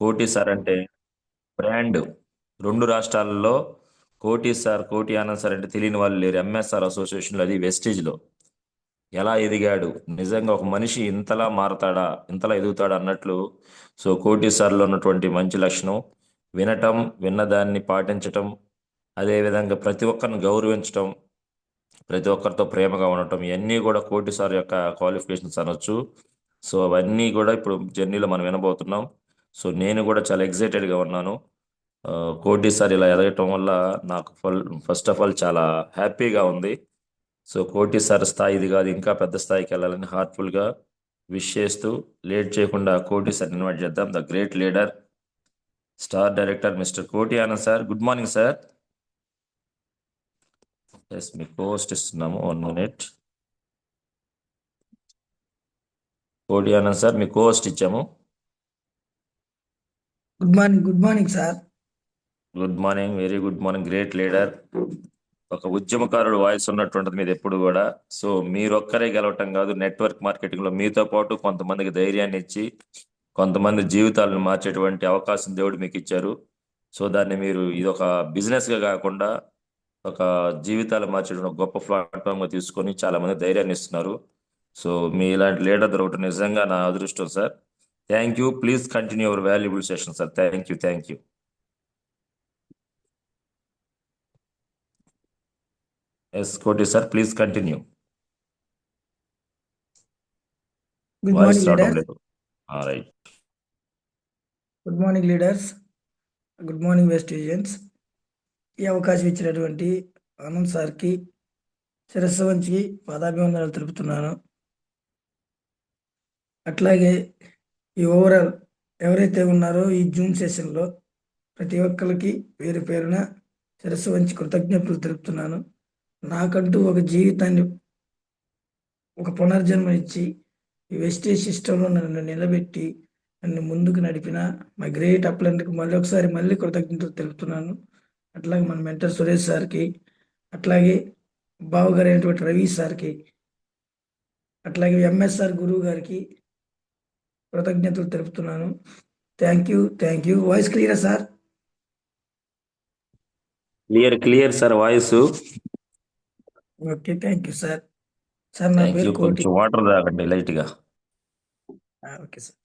కోటి సార్ అంటే బ్రాండ్. రెండు రాష్ట్రాలలో కోటి సార్, కోటి ఆనంద్ సార్ అంటే తెలియని వాళ్ళు లేరు. ఎంఎస్ఆర్ అసోసియేషన్లో, అది వెస్టేజ్లో ఎలా ఎదిగాడు, నిజంగా ఒక మనిషి ఇంతలా మారతాడా, ఇంతలా ఎదుగుతాడా అన్నట్లు. సో కోటి సార్లో ఉన్నటువంటి మంచి లక్షణం వినటం, విన్నదాన్ని పాటించటం, అదేవిధంగా ప్రతి ఒక్కరిని గౌరవించటం, ప్రతి ఒక్కరితో ప్రేమగా ఉండటం, ఇవన్నీ కూడా కోటి సార్ యొక్క క్వాలిఫికేషన్స్ అనొచ్చు. సో అవన్నీ కూడా ఇప్పుడు జర్నీలో మనం వినబోతున్నాం. సో నేను కూడా చాలా ఎక్సైటెడ్గా ఉన్నాను. ఆ, కోటి సార్ ఇలా ఎదగటం వల్ల నాకు ఫస్ట్ ఆఫ్ ఆల్ చాలా హ్యాపీగా ఉంది. సో కోటి సార్ స్థాయి ఇది కాదు, ఇంకా పెద్ద స్థాయికి వెళ్ళాలని హార్ట్ఫుల్గా విష్ చేస్తూ, లేట్ చేయకుండా కోటి సార్ ఇన్వైట్ చేద్దాం. The great leader, star director mister Koti Anand sir. Good morning sir. Yes, మీకు పోస్ట్ ఇస్తున్నాము, 1 మినిట్. కోటి ఆనంద్ సార్ మీకు పోస్ట్ ఇచ్చాము. Good morning sir. Good morning, very good morning. Great leader, ఒక ఉద్యమకారుడు వాయిస్ ఉన్నటువంటిది మీద ఎప్పుడు కూడా. సో మీరొక్కరే గెలవటం కాదు, నెట్వర్క్ మార్కెటింగ్ లో మీతో పాటు కొంతమందికి ధైర్యాన్ని ఇచ్చి, కొంతమంది జీవితాలను మార్చేటువంటి అవకాశం దేవుడు మీకు ఇచ్చారు. సో దాన్ని మీరు ఇది ఒక బిజినెస్ గా కాకుండా ఒక జీవితాలు మార్చేటువంటి ఒక గొప్ప ప్లాట్ఫామ్ గా తీసుకొని చాలా మంది ధైర్యాన్ని ఇస్తున్నారు. సో మీ ఇలాంటి లీడర్ దొరకటం నిజంగా నా అదృష్టం sir. Thank you. Please continue our valuable session sir. Thank you, thank you. Yes Koti sir, please continue. Good voice morning రావడం లీడర్స్. లేదు. Right. Good morning leaders. Good morning west agents. ఈ అవకాశం ఇచ్చినటువంటి ఆనంద్ సార్కి శిరస్సు వంచి పాదాభివందనాలు తెలుపుతున్నాను. అట్లాగే ఈ ఓవరాల్ ఎవరైతే ఉన్నారో ఈ జూమ్ సెషన్లో ప్రతి ఒక్కరికి పేరు పేరున శిరస్సు వంచి కృతజ్ఞతలు తెలుపుతున్నాను. నాకంటూ ఒక జీవితాన్ని, ఒక పునర్జన్మ ఇచ్చి ఈ వెస్టేజ్ సిస్టంలో నన్ను నిలబెట్టి నన్ను ముందుకు నడిపిన మా గ్రేట్ అప్లెంట్కి మళ్ళీ కృతజ్ఞతలు తెలుపుతున్నాను. అట్లాగే మన మెంటర్ సురేష్ సార్కి, అట్లాగే బావగారైనటువంటి రవి సార్కి, అట్లాగే ఎంఎస్ఆర్ గురువు గారికి కృతజ్ఞతలు తెలుపుతున్నాను. Thank you. వాయిస్ క్లియరా sir? Clear, clear sir voice. Okay, thank you sir. Sir నా థ్యాంక్ యూ. పేరు కోటి. కొంచెం వాటర్ తాగండి లైట్ గా. Okay sir.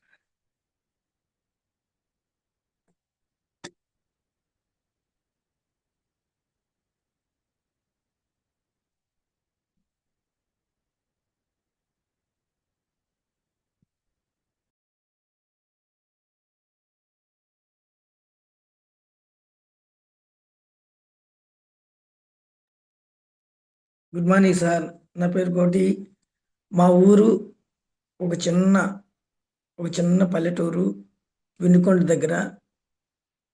Good morning sir. నా పేరు కోటి. మా ఊరు ఒక చిన్న ఒక చిన్న పల్లెటూరు, వినుకొండ దగ్గర.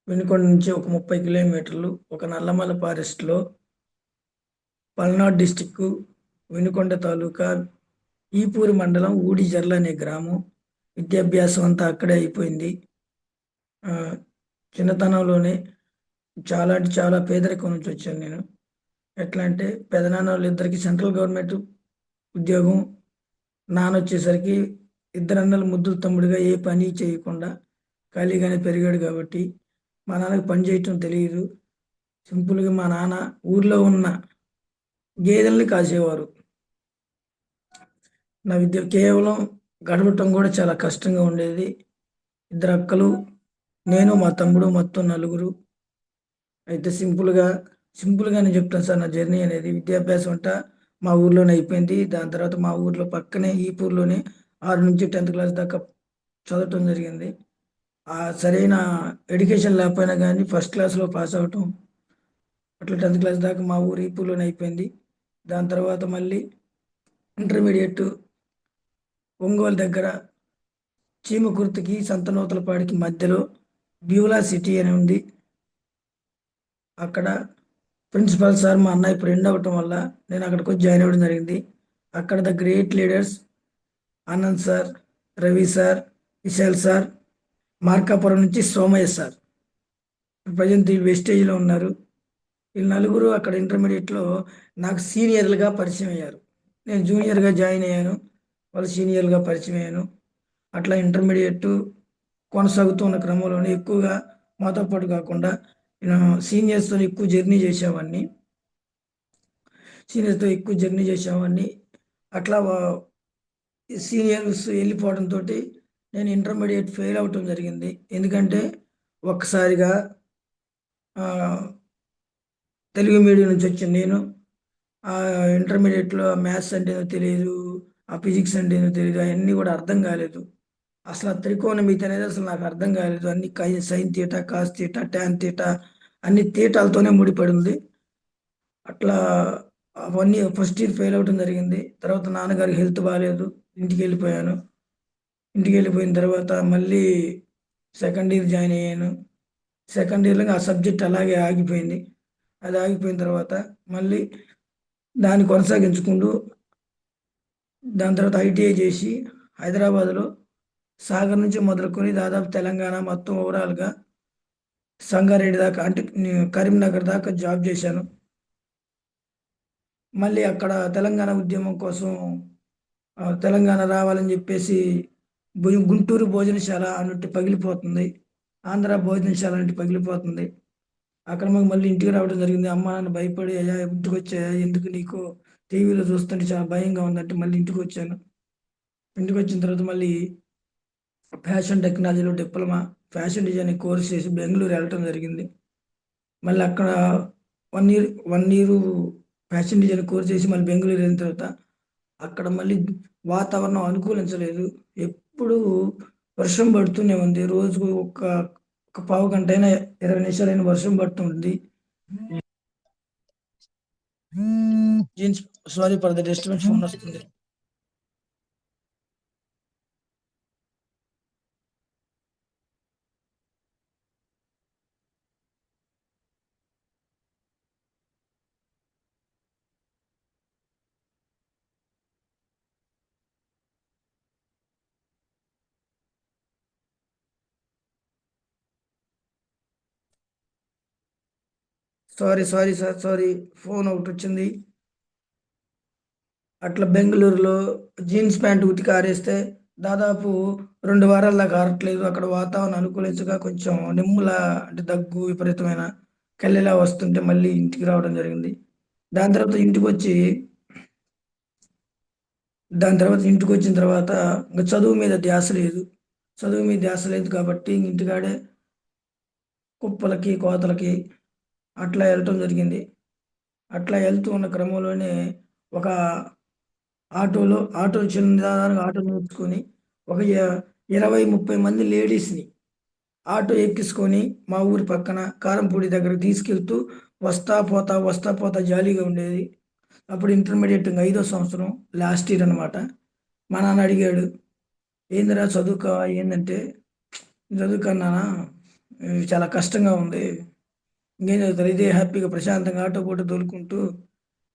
వినుకొండ నుంచి ఒక 30 కిలోమీటర్లు, ఒక నల్లమల ఫారెస్ట్లో, పల్నాడు డిస్టిక్, వినుకొండ తాలూకా, ఈపూరు మండలం, ఊడిజర్ల అనే గ్రామం. విద్యాభ్యాసం అంతా అక్కడే అయిపోయింది. ఆ, చిన్నతనంలోనే చాలా అంటే చాలా పేదరికం నుంచి వచ్చాను నేను. ఎట్లా అంటే పెదనాన్న వాళ్ళిద్దరికి సెంట్రల్ గవర్నమెంట్ ఉద్యోగం, నాన్న వచ్చేసరికి ఇద్దరు అన్నలు ముద్దుల తమ్ముడిగా ఏ పని చేయకుండా ఖాళీగానే పెరిగాడు కాబట్టి మా నాన్నకి పని చేయటం తెలియదు. సింపుల్గా మా నాన్న ఊర్లో ఉన్న గేదెల్ని కాసేవారు. నా విద్య కేవలం గడవటం కూడా చాలా కష్టంగా ఉండేది. ఇద్దరు అక్కలు, నేను, మా తమ్ముడు, మొత్తం నలుగురు. అయితే సింపుల్గా నేను చెప్తాను సార్. నా జర్నీ అనేది విద్యాభ్యాసం అంతా మా ఊర్లోనే అయిపోయింది. దాని తర్వాత మా ఊర్లో పక్కనే ఈపూర్లోనే 6 నుంచి 10th క్లాస్ దాకా చదవటం జరిగింది. ఆ సరైన ఎడ్యుకేషన్ లేకపోయినా కానీ ఫస్ట్ క్లాస్లో పాస్ అవటం, అట్లా 10th క్లాస్ దాకా మా ఊరు ఈపూర్లోనే అయిపోయింది. దాని తర్వాత మళ్ళీ ఇంటర్మీడియట్ ఒంగోలు దగ్గర చీమకుర్తికి సంతనూతలపాడికి మధ్యలో బ్యూలా సిటీ అని ఉంది. అక్కడ ప్రిన్సిపల్ సార్ మా అన్నయ్య ఫ్రెండ్ అవ్వటం వల్ల నేను అక్కడికి వచ్చి జాయిన్ అవ్వడం జరిగింది. అక్కడ the great leaders Anand sir, Ravi sir, Vishal sir, Markapuram నుంచి సోమయ్య సార్ ప్రజెంట్ ఈ వెస్టేజ్లో ఉన్నారు. వీళ్ళు నలుగురు అక్కడ ఇంటర్మీడియట్లో నాకు సీనియర్లుగా పరిచయం అయ్యారు. నేను జూనియర్గా జాయిన్ అయ్యాను, వాళ్ళు సీనియర్గా పరిచయం అయ్యాను. అట్లా ఇంటర్మీడియట్ కొనసాగుతూ ఉన్న క్రమంలోనే ఎక్కువగా మాతో పాటు కాకుండా సీనియర్స్‌తో ఎక్కువ జర్నీ చేసేవాడిని. సీనియర్స్‌తో ఎక్కువ జర్నీ చేసేవాడిని. అట్లా సీనియర్స్ వెళ్ళిపోవడంతోటి నేను ఇంటర్మీడియేట్ ఫెయిల్ అవ్వటం జరిగింది. ఎందుకంటే ఒక్కసారిగా ఆహ్, తెలుగు మీడియం నుంచి వచ్చిన నేను ఇంటర్మీడియేట్‌లో మ్యాథ్స్ అంటేనో తెలీదు. ఆ ఫిజిక్స్ అంటేనో తెలీదు. అయన్నీ కూడా అర్థం కాలేదు. అసలు ఆ త్రికోణమితి అనేది అసలు నాకు అర్థం కాలేదు. అన్ని sine theta, cos theta, tan theta అన్ని థీటాలతోనే ముడిపడి ఉంది. అట్లా అవన్నీ ఫస్ట్ ఇయర్ ఫెయిల్ అవ్వటం జరిగింది. తర్వాత నాన్నగారికి హెల్త్ బాలేదు. ఇంటికెళ్ళిపోయాను. ఇంటికెళ్ళిపోయిన తర్వాత మళ్ళీ సెకండ్ ఇయర్ జాయిన్ అయ్యాను. సెకండ్ ఇయర్‌లో ఆ సబ్జెక్ట్ అలాగే ఆగిపోయింది. అది ఆగిపోయిన తర్వాత మళ్ళీ దాన్ని కొనసాగించుకుంటూ దాని తర్వాత ఐటీఐ చేసి హైదరాబాద్‌లో సాగర్ నుంచి మొదలుకొని దాదాపు తెలంగాణ మొత్తం ఓవరాల్‌గా సంగారెడ్డి దాకా అంటే కరీంనగర్ దాకా జాబ్ చేశాను. మళ్ళీ అక్కడ తెలంగాణ ఉద్యమం కోసం తెలంగాణ రావాలని చెప్పేసి గుంటూరు భోజనశాల అన్నట్టు పగిలిపోతుంది. ఆంధ్ర భోజనశాల అన్నట్టు పగిలిపోతుంది. అక్కడ మాకు మళ్ళీ ఇంటికి రావడం జరిగింది. అమ్మ, నాన్న భయపడి "అయ్యా ఇంటికొచ్చాయా? ఎందుకు నీకు టీవీలో చూస్తుంటే చాలా భయంగా ఉందంటే" మళ్ళీ ఇంటికొచ్చాను. ఇంటికొచ్చిన తర్వాత మళ్ళీ ఫ్యాషన్ టెక్నాలజీలో డిప్లొమా, ఫ్యాషన్ డిజైనింగ్ కోర్స్ చేసి బెంగుళూరు వెళ్ళటం జరిగింది. మళ్ళీ అక్కడ 1 year 1 year fashion design course చేసి మళ్ళీ బెంగుళూరు వెళ్ళిన తర్వాత అక్కడ మళ్ళీ వాతావరణం అనుకూలించలేదు. ఎప్పుడూ వర్షం పడుతూనే ఉంది. రోజుకు ఒక పావుగంటైనా, 20 నిమిషాలైనా వర్షం పడుతుంది. Jeans sorry for the disturbance phone వస్తుంది. Sorry sir. సారీ. ఫోన్ ఒకటొచ్చింది. అట్లా బెంగుళూరులో జీన్స్ ప్యాంట్ ఉతికి ఆరేస్తే దాదాపు 2 వారాల దాకా ఆరట్లేదు. అక్కడ వాతావరణం అనుకూలించక కొంచెం నిమ్ములా అంటే దగ్గు విపరీతమైన కళ్ళిలా వస్తుంటే మళ్ళీ ఇంటికి రావడం జరిగింది. దాని తర్వాత ఇంటికొచ్చి దాని తర్వాత ఇంటికొచ్చిన తర్వాత ఇంక చదువు మీద ధ్యాస లేదు. చదువు మీద ధ్యాస లేదు కాబట్టి ఇంటికాడే కుప్పలకి, కోతలకి అట్లా వెళ్ళటం జరిగింది. అట్లా వెళ్తూ ఉన్న క్రమంలోనే ఒక ఆటో చిన్నదానికి ఆటో నేర్చుకొని ఒక 20, 30 మంది లేడీస్‌ని ఆటో ఎక్కించుకొని మా ఊరి పక్కన కారంపూడి దగ్గరకి తీసుకెళ్తూ వస్తా పోతా జాలీగా ఉండేది. అప్పుడు ఇంటర్మీడియేట్ ఇంక ఐదో సంవత్సరం లాస్ట్ ఇయర్ అనమాట. మా నాన్న అడిగాడు, "ఏందిరా చదువుకోవా?" ఏందంటే, "చదువుకోను నాన్న, చాలా కష్టంగా ఉంది. ఇంకేం చదువుతారు? ఇదే హ్యాపీగా ప్రశాంతంగా ఆటో పూటో తోలుకుంటూ,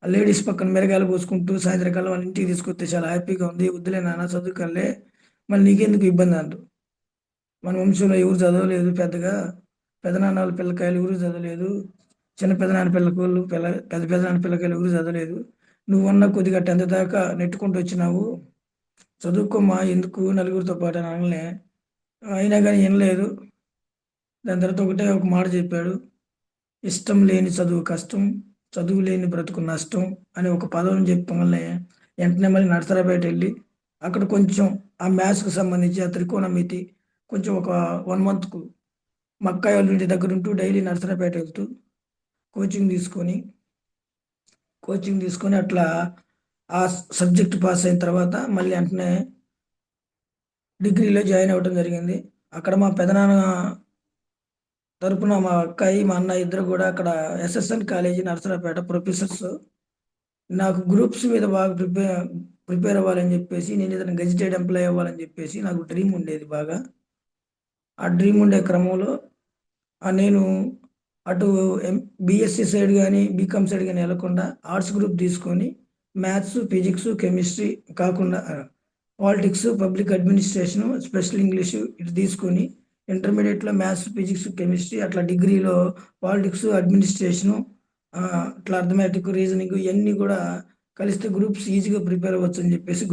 ఆ లేడీస్ పక్కన మిరగాయలు పోసుకుంటూ సాయంత్రం కల్లా వాళ్ళ ఇంటికి తీసుకొస్తే చాలా హ్యాపీగా ఉంది. వద్దులే నాన్న చదువుకోనులే. మళ్ళీ నీకెందుకు ఇబ్బంది" అన్నారు. మన వంశంలో ఎవరు చదవలేదు పెద్దగా. పెదనాన్న వాళ్ళ పిల్లకాయలు ఎవరు చదవలేదు. చిన్న పెదనాన్న పిల్లకోళ్ళు పెద్ద పెదనాన్న పిల్లకాయలు ఎవరు చదవలేదు. నువ్వన్నా కొద్దిగా 10థ్ దాకా నెట్టుకుంటూ వచ్చినావు. చదువుకోమ్మా ఎందుకు నలుగురితో పాటు అని అనలే. అయినా గాని ఇనలేదు. దాని తర్వాత ఒకటే ఒక మాట చెప్పాడు. "ఇష్టం లేని చదువు కష్టం. చదువు లేని బ్రతుకు నష్టం" అని ఒక పదం చెప్పంగాల్నే వెంటనే మళ్ళీ నరసరావుపేట ఎళ్లి అక్కడ కొంచెం ఆ మ్యాథ్స్‌కి సంబంధించి ఆ త్రికోణమితి కొంచెం ఒక 1 మంత్‌కు మా అక్కయ్య వాళ్ళ ఇంటి దగ్గరుంటూ డైలీ నరసరావుపేట వెళ్తూ కోచింగ్ తీసుకొని, అట్లా ఆ సబ్జెక్ట్ పాస్ అయిన తర్వాత మళ్ళీ వెంటనే డిగ్రీలో జాయిన్ అవ్వటం జరిగింది. అక్కడ మా పెదనాన్న తరపున మా అక్కయ్య, మా అన్న ఇద్దరు గూడా అక్కడ ఎస్ఎస్ఎన్ కాలేజీ నరసరావుపేట ప్రొఫెసర్స్. నాకు గ్రూప్స్ మీద బాగా ప్రిపేర్ అవ్వాలని జెప్పేసి, నేను ఏదైనా గెజిటెడ్ ఎంప్లాయీ అవ్వాలని జెప్పేసి నాకు డ్రీమ్ ఉండేది బాగా. ఆ డ్రీమ్ ఉండే క్రమంలో నేను అటు బీఎస్సీ సైడ్ గాని, బీకామ్ సైడ్ గాని ఎళ్ళకుండా ఆర్ట్స్ గ్రూప్ తీసుకొని మ్యాథ్స్, ఫిజిక్స్, కెమిస్ట్రీ కాకుండా politics, public administration, special English ఇటు తీసుకొని ఇంటర్మీడియేట్‌లో మ్యాథ్స్, ఫిజిక్స్, కెమిస్ట్రీ అట్లా డిగ్రీలో పాలిటిక్స్, అడ్మినిస్ట్రేషను ఇట్లా అర్థమెటిక్, రీజనింగ్ ఇయన్నీ గూడా కలిస్తే గ్రూప్స్ ఈజీగా ప్రిపేర్ అవ్వచ్చని జెప్పేసి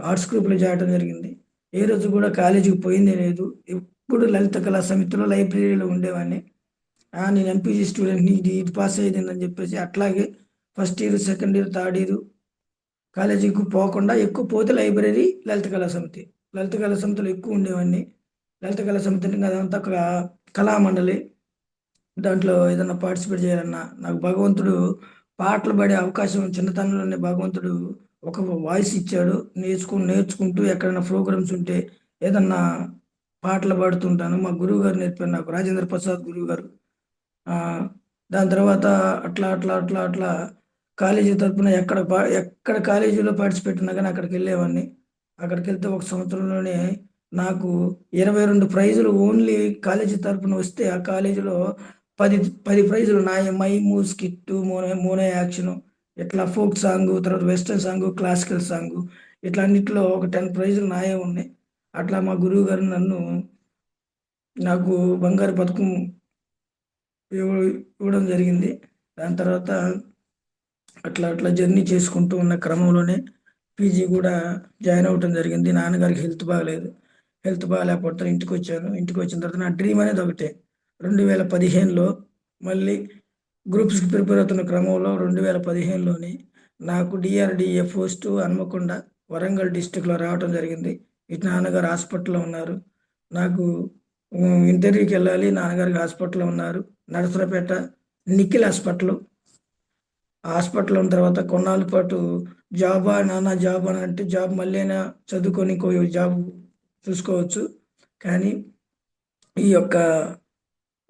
ఆర్ట్స్ గ్రూప్‌లో చేరటం జరిగింది. ఏ రోజు కూడా కాలేజీకి పోయిందే లేదు. ఎప్పుడు లలిత కళా సమితిలో లైబ్రరీలో ఉండేవాడిని. నేను ఎంపీసీ స్టూడెంట్ని, ఇది పాస్ అయ్యిందని చెప్పేసి అట్లాగే first year, second year, third year కాలేజీకి పోకుండా ఎక్కువ పోతే లైబ్రరీ, లలిత కళా సమితి. లలిత కళా సమితిలో ఎక్కువ ఉండేవాడిని. లలిత కళా సమితి అంటే అదంతా కళామండలి. దాంట్లో ఏదన్నా పార్టిసిపేట్ చేయాలన్నా నాకు భగవంతుడు పాటలు పాడే అవకాశం చిన్నతనంలోనే భగవంతుడు ఒక వాయిస్ ఇచ్చాడు. నేర్చుకుంటూ ఎక్కడైనా ప్రోగ్రామ్స్ ఉంటే ఏదన్నా పాటలు పాడుతుంటాను. మా గురువు గారు నేర్పారు నాకు, రాజేంద్ర ప్రసాద్ గురువు గారు. ఆ, దాని తర్వాత అట్లా అట్లా అట్లా అట్లా కాలేజీ తరపున ఎక్కడ కాలేజీలో పార్టిసిపేట్ ఉన్నా కానీ అక్కడికి వెళ్ళేవాడిని. అక్కడికి వెళ్తే ఒక సంవత్సరంలోనే నాకు 22 ప్రైజులు ఓన్లీ కాలేజీ తరపున వస్తే, ఆ కాలేజీలో 10 10 ప్రైజులు నాయ. మైము, స్కిట్, మోనో యాక్షన్, ఇట్లా ఫోక్ సాంగ్, తర్వాత వెస్టర్న్ సాంగ్, క్లాసికల్ సాంగ్, ఇట్లా అన్నిట్లో ఒక 10 ప్రైజులు నాయే ఉన్నాయి. అట్లా మా గురువు గారు నాకు బంగారు పథకం ఇవ్వడం జరిగింది. దాని తర్వాత అట్లా అట్లా జర్నీ చేసుకుంటూ ఉన్న క్రమంలోనే పీజీ కూడా జాయిన్ అవ్వటం జరిగింది. నాన్నగారికి హెల్త్ బాగలేదు. హెల్త్ బాగాలేకపోతే ఇంటికి వచ్చాను. ఇంటికి వచ్చిన తర్వాత నా డ్రీమ్ అనేది ఒకటే. 2015లో మళ్ళీ గ్రూప్స్కి ప్రిపేర్ అవుతున్న క్రమంలో 2015లోని నాకు డిఆర్డిఏ పోస్ట్ హన్మకొండ, వరంగల్ డిస్టిక్లో రావటం జరిగింది. ఇటు నాన్నగారు హాస్పిటల్లో ఉన్నారు. నాకు ఇంటర్వ్యూకి వెళ్ళాలి. నాన్నగారికి హాస్పిటల్లో ఉన్నారు. నరసరావుపేట నిఖిల్ హాస్పిటల్. ఆ హాస్పిటల్ ఉన్న తర్వాత కొన్నాళ్ళ పాటు జాబా నాన్న, జాబ్ అని అంటే జాబ్ మళ్ళీ అయినా చదువుకొని జాబ్ చూసుకోవచ్చు. కానీ ఈ యొక్క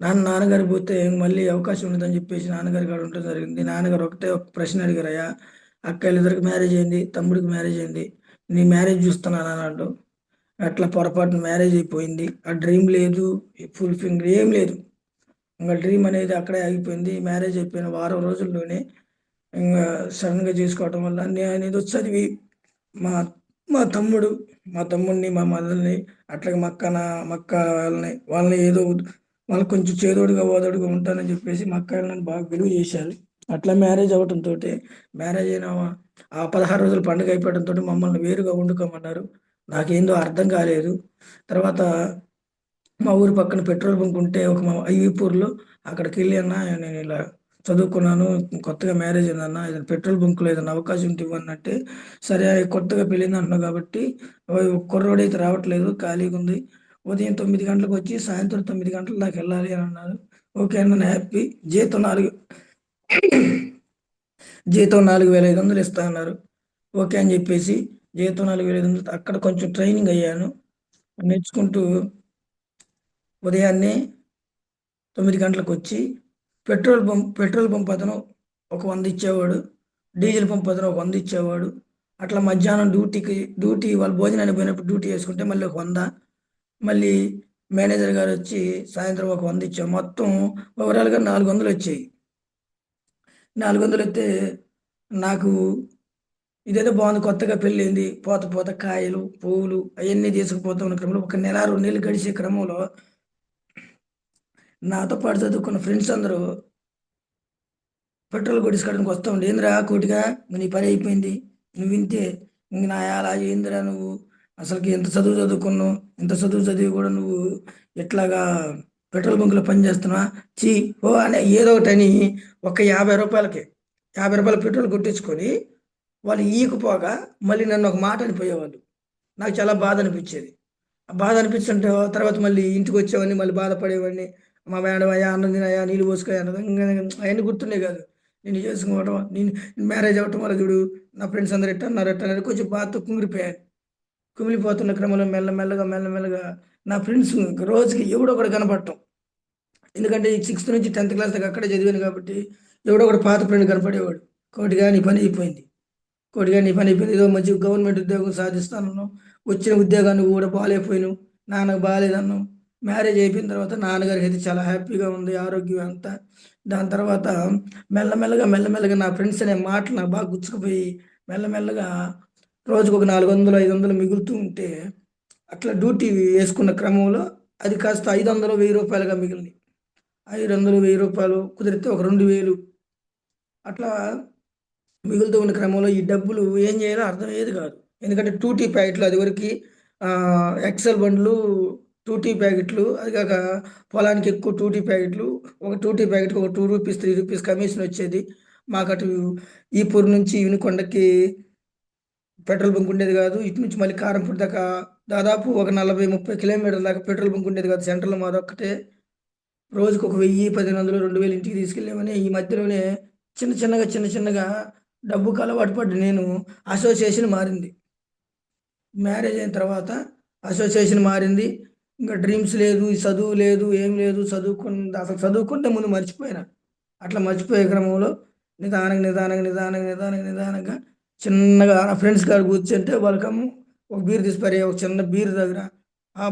నాన్నగారు పోతే మళ్ళీ అవకాశం ఉండదని చెప్పేసి నాన్నగారి కాడ ఉండడం జరిగింది. నాన్నగారు ఒకటే ఒక ప్రశ్న అడిగారయ్యా, అక్కళ్ళిద్దరికి మ్యారేజ్ అయింది, తమ్ముడికి మ్యారేజ్ అయింది, నీ మ్యారేజ్ చూస్తున్నాను అన్నాడు. అట్లా పొరపాటున మ్యారేజ్ అయిపోయింది. ఆ డ్రీమ్ లేదు, ఫుల్ఫిల్ ఏం లేదు. ఇంకా డ్రీమ్ అనేది అక్కడే ఆగిపోయింది. మ్యారేజ్ అయిపోయిన వారం రోజుల్లోనే ఇంకా సడన్గా చేసుకోవటం వల్ల నేను ఏదో చదివి మా మా తమ్ముడు మా తమ్ముడిని, మా మదర్ని, అట్లాగే మా అక్క వాళ్ళని ఏదో వాళ్ళకి కొంచెం చేదోడుగా ఓదోడుగా ఉంటానని చెప్పేసి మా అక్క నన్ను బాగా విలువ చేశారు. అట్లా మ్యారేజ్ అవ్వటంతో, మ్యారేజ్ అయిన ఆ 16 రోజుల పండుగ అయిపోవడంతో మమ్మల్ని వేరుగా వండుకోమన్నారు. నాకేందో అర్థం కాలేదు. తర్వాత మా ఊరు పక్కన పెట్రోల్ బంక్ ఉంటే ఒక మా ఐవీపూర్లో అక్కడికి వెళ్ళి, అన్న నేను ఇలా చదువుకున్నాను, కొత్తగా మ్యారేజ్ అయిందన్న, ఏదైనా పెట్రోల్ బంక్లో ఏదైనా అవకాశం ఉంటే ఇవ్వను అంటే, సరే కొత్తగా పెళ్ళింది అంటున్నావు కాబట్టి కుర్రోడు అయితే రావట్లేదు, ఖాళీగా ఉంది, ఉదయం 9 గంటలకు వచ్చి సాయంత్రం 9 గంటల దాకా వెళ్ళాలి అని అన్నారు. ఓకే అన్న, నేను హ్యాపీ. జీతం 4,500 ఇస్తా అన్నారు. ఓకే అని చెప్పేసి జీతం 4,500 అక్కడ కొంచెం ట్రైనింగ్ అయ్యాను. నేర్చుకుంటూ ఉదయాన్నే 9 గంటలకు వచ్చి పెట్రోల్ పంప్ అతను ఒక 100 ఇచ్చేవాడు, డీజిల్ పంప్ అతను ఒక 100 ఇచ్చేవాడు. అట్లా మధ్యాహ్నం డ్యూటీ వాళ్ళు భోజనానికి పోయినప్పుడు డ్యూటీ వేసుకుంటే మళ్ళీ ఒక 100, మళ్ళీ మేనేజర్ గారు వచ్చి సాయంత్రం ఒక 100 ఇచ్చారు. మొత్తం ఓవరాల్గా 400 వచ్చాయి. 400 అయితే నాకు ఇదేదో బాగుంది, కొత్తగా పెళ్ళింది, పోత పోత కాయలు, పువ్వులు అవన్నీ తీసుకుపోతా ఉన్న క్రమంలో ఒక నెల 2 నెలలు గడిచే క్రమంలో నాతో పాటు చదువుకున్న ఫ్రెండ్స్ అందరూ పెట్రోల్ కొట్టించుకోవడానికి వస్తూ ఉండే, ఏందిరా కోటిగా నీ పని అయిపోయింది, నువ్వు ఇంతే, ఇంక నా అలా ఏందిరా నువ్వు, అసలుకి ఎంత చదువు చదువుకున్నావు, ఇంత చదువు చదివి కూడా నువ్వు ఎట్లాగా పెట్రోల్ బంకులో పని చేస్తున్నావా, చీ ఓ అనే ఏదో ఒకటని ఒక 50 రూపాయలు పెట్రోల్ కొట్టించుకొని వాళ్ళు ఈయకపోగా మళ్ళీ నన్ను ఒక మాట అనిపోయేవాళ్ళు. నాకు చాలా బాధ అనిపించేది. ఆ బాధ అనిపించుంటే తర్వాత మళ్ళీ ఇంటికి వచ్చేవాడిని, మళ్ళీ బాధపడేవాడిని. మా మేడం అయ్యా అన్నం తినయా, నీళ్ళు పోసుకోయా అన్నది. ఇంకా అవన్నీ గుర్తుండే కాదు. నేను చేసుకోవడం, నేను మ్యారేజ్ అవ్వటం వల్ల చూడు నా ఫ్రెండ్స్ అందరు ఎట్లా అన్నారు, ఎట్లా అన్నారు, కొంచెం బాధతో కుమిలిపోయాను. కుమిలిపోతున్న క్రమంలో మెల్లమెల్లగా నా ఫ్రెండ్స్ రోజుకి ఎవడో ఒకడు కనపడటం. ఎందుకంటే 6th నుంచి 10th క్లాస్ దాకా అక్కడే చదివాను కాబట్టి ఎవడో ఒకడు పాత ఫ్రెండ్ కనపడేవాడు. కోటిగా నీ పని అయిపోయింది, కోటిగా నీ పని అయిపోయింది, ఏదో మంచి గవర్నమెంట్ ఉద్యోగం సాధిస్తాను, వచ్చిన ఉద్యోగాన్ని కూడా బాగాలేకపోయినావు, నాన్నకు బాగాలేదన్నావు. మ్యారేజ్ అయిపోయిన తర్వాత నాన్నగారికి అయితే చాలా హ్యాపీగా ఉంది, ఆరోగ్యం అంతా. దాని తర్వాత మెల్లమెల్లగా నా ఫ్రెండ్స్ అనే మాటలు నాకు బాగా గుచ్చుకుపోయి మెల్లమెల్లగా రోజుకు ఒక 400 500 మిగులుతూ ఉంటే, అట్లా డ్యూటీ వేసుకున్న క్రమంలో అది కాస్త 500 1000 రూపాయలుగా మిగిలింది. 500 1000 రూపాయలు కుదిరితే ఒక 2000 అట్లా మిగులుతూ ఉన్న క్రమంలో ఈ డబ్బులు ఏం చేయాలో అర్థమయ్యేది కాదు. ఎందుకంటే టూటీ ప్యాకెట్లు అది వరకు ఎక్సెల్ బండ్లు 2T ప్యాకెట్లు, అది కాక పొలానికి ఎక్కువ 2T ప్యాకెట్లు, ఒక 2T ప్యాకెట్కి ఒక రూ. 2, రూ. 3 కమిషన్ వచ్చేది. మాకు అటు ఈపూర్ నుంచి వినుకొండకి పెట్రోల్ బంక్ ఉండేది కాదు. ఇటు నుంచి మళ్ళీ కారంపూడి దాకా దాదాపు ఒక 40-30 కిలోమీటర్ల దాకా పెట్రోల్ బంక్ ఉండేది కాదు. సెంటర్లో మాదొక్కటే. రోజుకు ఒక 1000, 1500, 2000 ఇంటికి తీసుకెళ్ళామని. ఈ మధ్యలోనే చిన్న చిన్నగా డబ్బుకు అలవాటు పడ్డ నేను అసోసియేషన్ మారింది. మ్యారేజ్ అయిన తర్వాత అసోసియేషన్ మారింది. ఇంకా డ్రీమ్స్ లేదు, ఈ చదువు లేదు, ఏం లేదు. అసలు చదువుకుంటే ముందు మర్చిపోయినా. అట్లా మర్చిపోయే క్రమంలో నిదానంగా చిన్నగా నా ఫ్రెండ్స్ గారు కూర్చుంటే వాళ్ళకమ్ము ఒక బీర్ తీసిపారే, ఒక చిన్న బీర్ దగ్గర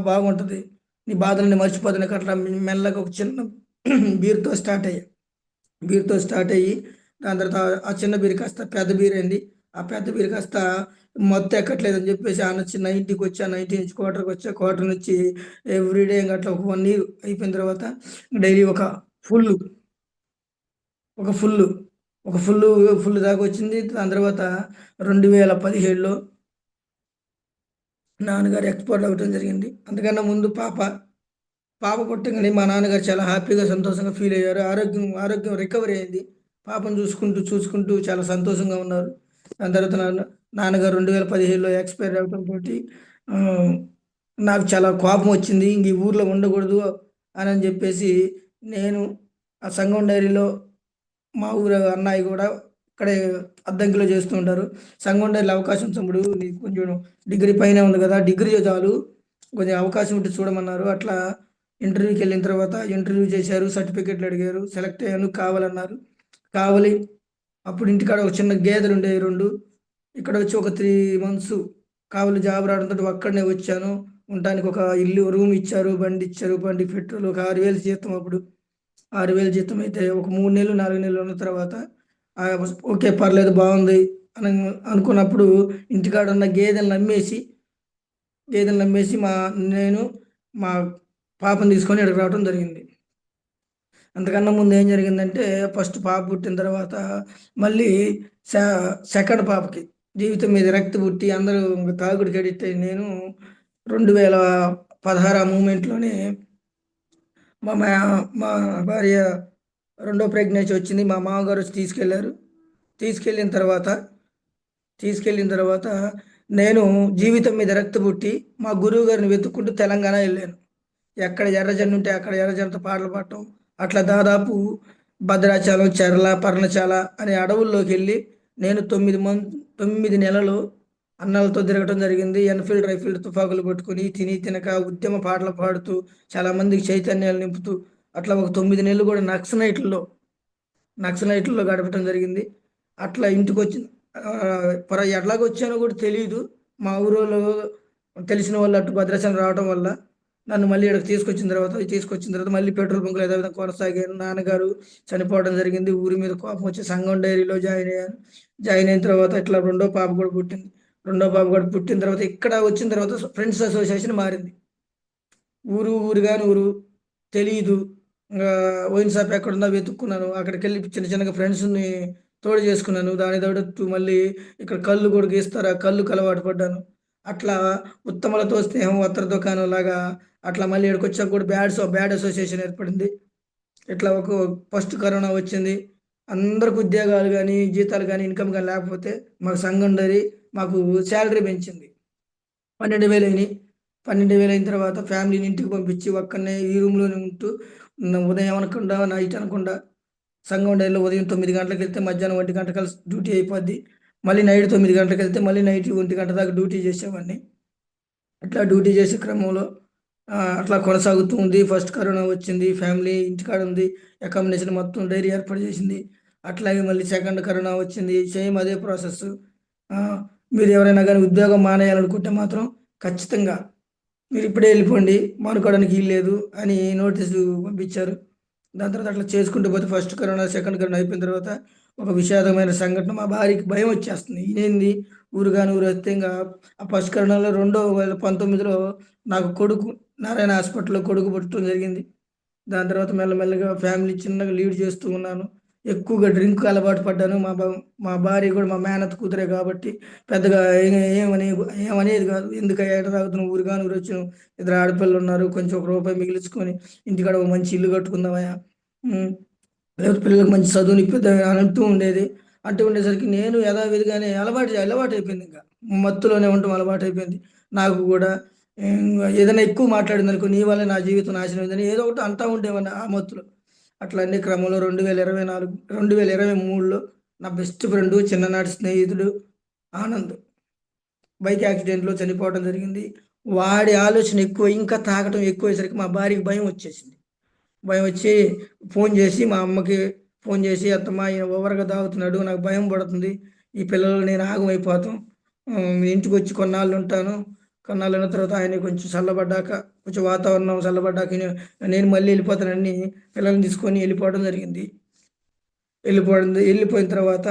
బాగుంటుంది, నీ బాధల్ని మర్చిపోతుంది. అట్లా మెల్లగా ఒక చిన్న బీర్తో స్టార్ట్ అయ్యా. దాని తర్వాత ఆ చిన్న బీర్ కాస్త పెద్ద బీర్ అయింది. ఆ పెద్ద బీర్ కాస్త మొత్తం ఎక్కట్లేదని చెప్పేసి ఆ నుంచి 90కి వచ్చా, 90 నుంచి క్వార్టర్కి వచ్చా, క్వార్టర్ నుంచి ఎవ్రీడే ఇంకా అట్లా ఒక 1 ఇయర్ అయిపోయిన తర్వాత డైలీ ఫుల్ ఒక ఫుల్ ఒక ఫుల్ ఫుల్ దాకా వచ్చింది. దాని తర్వాత 2017లో నాన్నగారు ఎక్స్‌పైర్ అవ్వటం జరిగింది. అంతకన్నా ముందు పాప పుట్టంగానే మా నాన్నగారు చాలా హ్యాపీగా, సంతోషంగా ఫీల్ అయ్యారు. ఆరోగ్యం రికవరీ అయింది. పాపను చూసుకుంటూ చాలా సంతోషంగా ఉన్నారు. దాని తర్వాత నాన్నగారు 2017లో ఎక్స్‌పైర్ అవ్వటంతోటి ఆహ్, నాకు చాలా కోపం వచ్చింది. ఇంక ఈ ఊర్లో ఉండకూడదు అని చెప్పేసి నేను ఆ సంగం డైరీలో మా ఊరు అన్నయ్య కూడా ఇక్కడే అద్దంకిలో చేస్తూ ఉంటారు. సంగం డైరీలో అవకాశం తమ్ముడు, నీకు కొంచెం డిగ్రీ పైనే ఉంది కదా, డిగ్రీ చాలు, కొంచెం అవకాశం ఉంటే చూడమన్నారు. అట్లా ఇంటర్వ్యూకి వెళ్ళిన తర్వాత ఇంటర్వ్యూ చేశారు, సర్టిఫికెట్లు అడిగారు, సెలెక్ట్ అయ్యాను. కావాలన్నారు. కావాలి. అప్పుడు ఇంటికాడ ఒక చిన్న గేదెలు ఉండేవి 2. ఇక్కడ వచ్చి ఒక 3 మంత్స్ కావాలి జాబ్ రావడంతో అక్కడనే వచ్చాను. ఉండటానికి ఒక ఇల్లు, రూమ్ ఇచ్చారు, బండి ఇచ్చారు. బండికి పెట్రోల్ ఒక 6000 జీతం అప్పుడు. 6000 జీతం అయితే ఒక 3 నెలలు, 4 నెలలు ఉన్న తర్వాత ఓకే, పర్లేదు, బాగుంది అని అనుకున్నప్పుడు ఇంటికాడ ఉన్న గేదెలను నమ్మేసి నేను మా పాపను తీసుకొని ఇక్కడికి రావడం జరిగింది. అంతకన్నా ముందు ఏం జరిగిందంటే, ఫస్ట్ పాప పుట్టిన తర్వాత మళ్ళీ సె సెకండ్ పాపకి జీవితం మీద విరక్తి పుట్టి అందరూ ఇంక తాగుడుకి అడిక్ట్ అయ్యి నేను 2016 ఆ మూమెంట్‌లోనే మా మ్యా మా భార్య రెండో ప్రెగ్నెన్సీ వచ్చింది. మా మామగారు వచ్చి తీసుకెళ్లారు. తీసుకెళ్ళిన తర్వాత తీసుకెళ్ళిన తర్వాత నేను జీవితం మీద విరక్తి పుట్టి మా గురువు గారిని వెతుక్కుంటూ తెలంగాణ వెళ్ళాను. ఎక్కడ ఎర్రజెండ ఉంటే అక్కడ ఎర్రజెండతో పాటలు పాడటం. అట్లా దాదాపు భద్రాచలం, చెర్ల, పర్ణశాల అనే అడవుల్లోకి వెళ్ళి నేను 9 నెలలు అన్నాలతో తిరగటం జరిగింది. ఎన్ఫీల్డ్, రైఫిల్డ్ తుపాకులు పట్టుకొని తిని తినక ఉద్యమ పాటలు పాడుతూ చాలా మందికి చైతన్యాలు నింపుతూ అట్లా ఒక 9 నెలలు కూడా నక్సలైట్లలో గడపటం జరిగింది. అట్లా ఇంటికొచ్చిన ఎట్లాగొచ్చానో కూడా తెలీదు. మా ఊరోళ్ళు తెలిసిన వాళ్ళు అటు భద్రాచలం రావడం వల్ల నన్ను మళ్ళీ ఈడకి తీసుకొచ్చిన తర్వాత మళ్ళీ పెట్రోల్ బంక్‌లో యథావిధంగా కొనసాగాను. నాన్నగారు చనిపోవడం జరిగింది. ఊరి మీద కోపం వచ్చి సంగం డైరీలో జాయిన్ అయ్యాను. జాయిన్ అయిన తర్వాత ఇట్లా రెండో పాప కూడా పుట్టింది. రెండో పాప కూడా పుట్టిన తర్వాత ఇక్కడ వచ్చిన తర్వాత ఫ్రెండ్స్ అసోసియేషన్ మారింది. ఊరు తెలీదు. వైన్ షాప్ ఎక్కడుందో వెతుక్కున్నాను. అక్కడికెళ్ళి చిన్నగా ఫ్రెండ్స్‌ని తోడు చేసుకున్నాను. దానికి తోడు మళ్ళీ ఇక్కడ కళ్ళు కూడా గీస్తారు. ఆ కళ్ళుకి అలవాటు పడ్డాను. అట్లా ఉత్తములతో స్నేహం, వస్త్ర దుకాణం లాగా అట్లా మళ్ళీ ఈడకొచ్చాక కూడా బ్యాడ్ అసోసియేషన్ ఏర్పడింది. ఇట్లా ఫస్ట్ కరోనా వచ్చింది. అందరికి ఉద్యోగాలు గానీ, జీతాలు గానీ, ఇన్‌కమ్ గానీ లేకపోతే మాకు సంఘం డైరీ మాకు సాలరీ పెంచింది. 12,000 అయినాయి. 12,000 అయిన తర్వాత ఫ్యామిలీని ఇంటికి పంపించి ఒక్కడినే ఈ రూమ్‌లోనే ఉంటూ ఉదయం అనకుండా, నైట్ అనకుండా సంఘం డైరీలో ఉదయం 9 గంటలకెళ్తే మధ్యాహ్నం 1 గంట కలిసి డ్యూటీ అయిపోద్ది. మళ్ళీ నైట్ 9 గంటలకెళ్తే మళ్ళీ నైట్ 1 గంట దాకా డ్యూటీ చేసేవాడిని. అట్లా డ్యూటీ చేసే క్రమంలో అట్లా కొనసాగుతూ ఉంది. ఫస్ట్ కరోనా వచ్చింది. ఫ్యామిలీ ఇంటికాడ ఉంది. అకామిడేషన్ మొత్తం డైరీ ఏర్పాటు చేసింది. అట్లాగే మళ్ళీ సెకండ్ కరోనా వచ్చింది. సేమ్ అదే ప్రాసెస్. ఆహ్, మీరు ఎవరైనా గాని ఉద్యోగం మానేయాలనుకుంటే మాత్రం ఖచ్చితంగా మీరు ఇప్పుడే వెళ్ళిపోండి. మానుకోవడానికి వీల్లేదు అని నోటీసు పంపించారు. దాని తర్వాత అట్లా చేసుకుంటూ పోతే ఫస్ట్ కరోనా, సెకండ్ కరోనా అయిపోయిన తర్వాత ఒక విషాదమైన సంఘటన. మా భార్యకి భయం వచ్చేస్తుంది. ఇదేంది ఊరు వస్తే ఇంగా ఆ ఫస్ట్ కరోనాలో 2019లో నాకు కొడుకు నారాయణ హాస్పిటల్‌లో కొడుకు పుట్టడం జరిగింది. దాని తర్వాత మెల్లమెల్లగా ఫ్యామిలీ చిన్నగా లీడ్ చేస్తూ ఉన్నాను. ఎక్కువగా డ్రింక్ అలవాటు పడ్డాను. మా భార్య కూడా మా మేనత్త కూతురే కాబట్టి పెద్దగా ఏమని ఏమనేది కాదు. ఎందుకయ్యా ఎట తాగుతున్నావు, ఊరిగా ఊరు వచ్చి ఇద్దరు ఆడపిల్లలు ఉన్నారు, కొంచెం ఒక రూపాయి మిగిలించుకొని ఇంటికాడ ఒక మంచి ఇల్లు కట్టుకుందామయ్యా, లేకపోతే పిల్లలకు మంచి చదువునిప్పిద్దాం అని అంటూ ఉండేది. అంటూ ఉండేసరికి నేను యథావిధిగానే అలవాటు అయిపోయింది. ఇంకా మత్తులోనే ఉండటం అలవాటు అయిపోయింది నాకు కూడా. ఏదైనా ఎక్కువ మాట్లాడింది అనుకో, నీ వల్ల నా జీవితం నాశనం అయిందని ఏదో ఒకటి అంటా ఉండేవాడిని ఆ మత్తులో. అట్లా అన్ని క్రమంలో 2023లో నా బెస్ట్ ఫ్రెండ్, చిన్ననాటి స్నేహితుడు ఆనంద్ బైక్ యాక్సిడెంట్లో చనిపోవడం జరిగింది. వాడి ఆలోచన ఎక్కువ, ఇంకా తాగటం ఎక్కువయ్యేసరికి మా భార్యకి భయం వచ్చేసింది. భయం వచ్చి ఫోన్ చేసి మా అమ్మకి ఫోన్ చేసి, అత్తమ్మ ఈయన ఓవర్గా తాగుతున్నాడు, నాకు భయం పడుతుంది, ఈ పిల్లలు నేను ఆగమైపోతాం, మీ ఇంటికి వచ్చి కొన్నాళ్ళు ఉంటాను, కొన్నాళ్ళు ఉన్న తర్వాత ఆయన కొంచెం చల్లబడ్డాక, కొంచెం వాతావరణం చల్లబడ్డాక నేను మళ్ళీ వెళ్ళిపోతానని పిల్లల్ని తీసుకొని వెళ్ళిపోవడం జరిగింది. వెళ్ళిపోయిన తర్వాత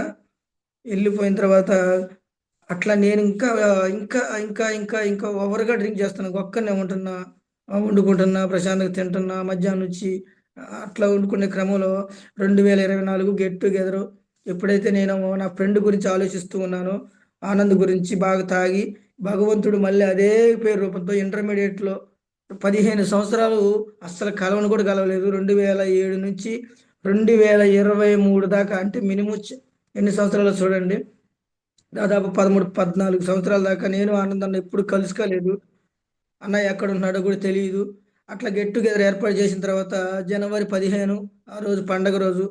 అట్లా నేను ఇంకా ఇంకా ఇంకా ఇంకా ఇంకా ఓవర్గా డ్రింక్ చేస్తాను. ఒక్కనే ఉంటున్నా, వండుకుంటున్నా, ప్రశాంతంగా తింటున్నా మధ్యాహ్నం నుంచి. అట్లా వండుకునే క్రమంలో 2024 గెట్ టుగెదర్ ఎప్పుడైతే నేను నా ఫ్రెండ్ గురించి ఆలోచిస్తూ ఉన్నానో, ఆనంద్ గురించి బాగా తాగి, భగవంతుడు మళ్ళీ అదే పేరు రూపంతో ఇంటర్మీడియట్లో 15 సంవత్సరాలు అస్సలు కలవను కూడా కలవలేదు. 2007 నుంచి 2023 దాకా, అంటే మినిమం ఎన్ని సంవత్సరాలు చూడండి, దాదాపు 13 14 సంవత్సరాల దాకా నేను ఆనంద్ అన్న ఎప్పుడు కలుసుకోలేదు. అన్నయ్య ఎక్కడ ఉన్నాడో కూడా తెలియదు. అట్లా గెట్ టుగెదర్ ఏర్పాటు చేసిన తర్వాత జనవరి 15 ఆ రోజు పండగ రోజు,